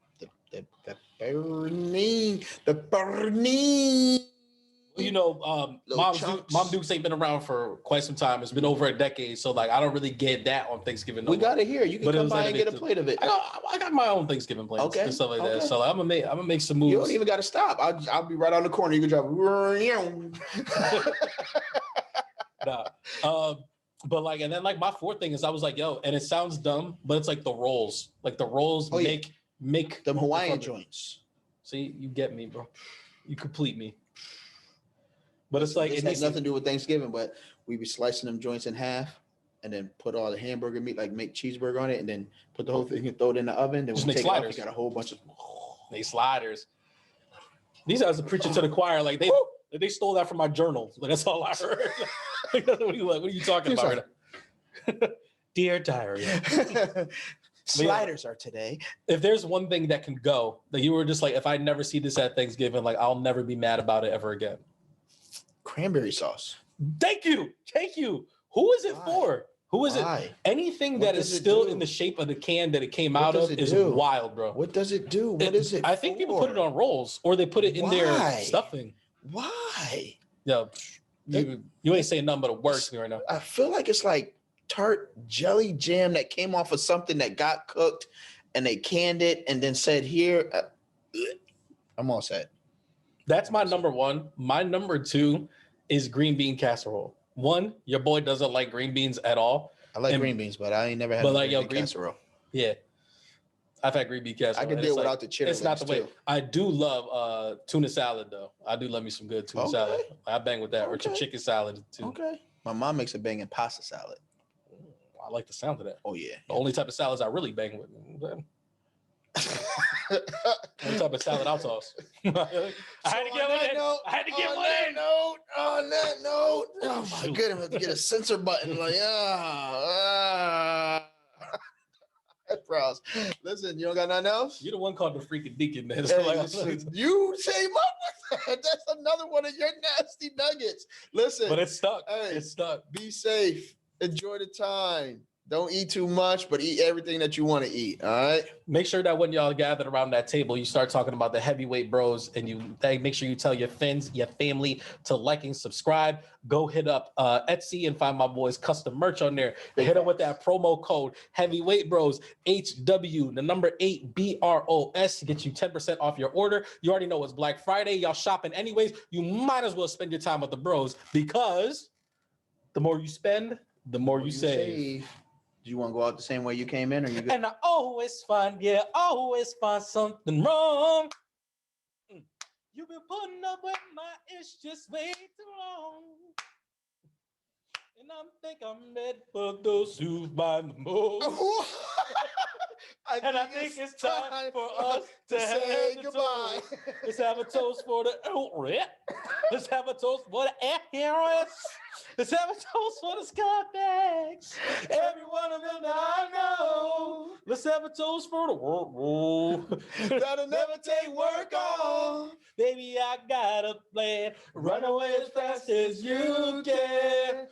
burning. You know, Mom Dukes ain't been around for quite some time. It's been over a decade, so like I don't really get that on Thanksgiving. We got it here. You can come by and get a plate of it. I got my own Thanksgiving plates and stuff like that. So like, I'm gonna make some moves. You don't even got to stop. I'll be right on the corner. You can drive. But like, and then like my 4th thing is I was like, yo, and it sounds dumb, but it's like the rolls. Like the rolls make them Hawaiian joints. See, you get me, bro. You complete me. But it's like it has nothing to do with Thanksgiving, but we be slicing them joints in half and then put all the hamburger meat, like make cheeseburger on it, and then put the whole thing and throw it in the oven. Then just we make take sliders. It off, you got a whole bunch of make sliders. These guys are preaching to the choir, like they stole that from my journal. Like that's all I heard. What are you talking about? Dear diary. Sliders are today. If there's one thing that can go, that you were just like, if I never see this at Thanksgiving, like I'll never be mad about it ever again. Cranberry sauce. Thank you. Who is it for? Who is Why? it? Anything What that is does it still do? in the shape of the can that it came What out does of it is do? wild, bro. What does it do? What is it? I think people put it on rolls or they put it in their Why? stuffing. Why? Yeah, you ain't saying nothing but a word to me right now. I feel like it's like tart jelly jam that came off of something that got cooked and they canned it and then said, here, I'm all set. That's my number one. My number two is green bean casserole. One, your boy doesn't like green beans at all. I like green beans, but I ain't never had green bean casserole. Yeah. I've had green bean casserole. I can deal without the chitterlings. It's not the way. I do love tuna salad, though. I do love me some good tuna salad. I bang with that. Or chicken salad, too. Okay. My mom makes a banging pasta salad. I like the sound of that. Oh, yeah. The only type of salads I really bang with. Only type of salad I'll toss. I had to get one in. I had to get one in. On that note, oh my goodness, I have to get a censor button. Like, eyebrows. Listen, you don't got nothing else? You're the one called the freaking deacon, man. Hey, you came up with that. That's another one of your nasty nuggets. Listen. But it's stuck. Hey, it's stuck. Be safe. Enjoy the time. Don't eat too much, but eat everything that you want to eat. All right. Make sure that when y'all gathered around that table, you start talking about the heavyweight bros, and you make sure you tell your friends, your family to like and subscribe. Go hit up Etsy and find my boys custom merch on there. Hit up with that promo code Heavyweight Bros HW, the number 8 BROS to get you 10% off your order. You already know it's Black Friday. Y'all shopping anyways. You might as well spend your time with the bros because the more you spend, the more you save. Do you want to go out the same way you came in, or you? And I always find something wrong. You've been putting up with my ish just way too long. And I think I'm ready for those who buy the most. I think it's time for us to say goodbye. Let's have a toast for the Let's have a toast for the heroes. Let's have a toast for the scumbags. Every one of them that I know. Let's have a toast for the world. That'll never take work off. Baby, I got a plan. Run away as fast as you can.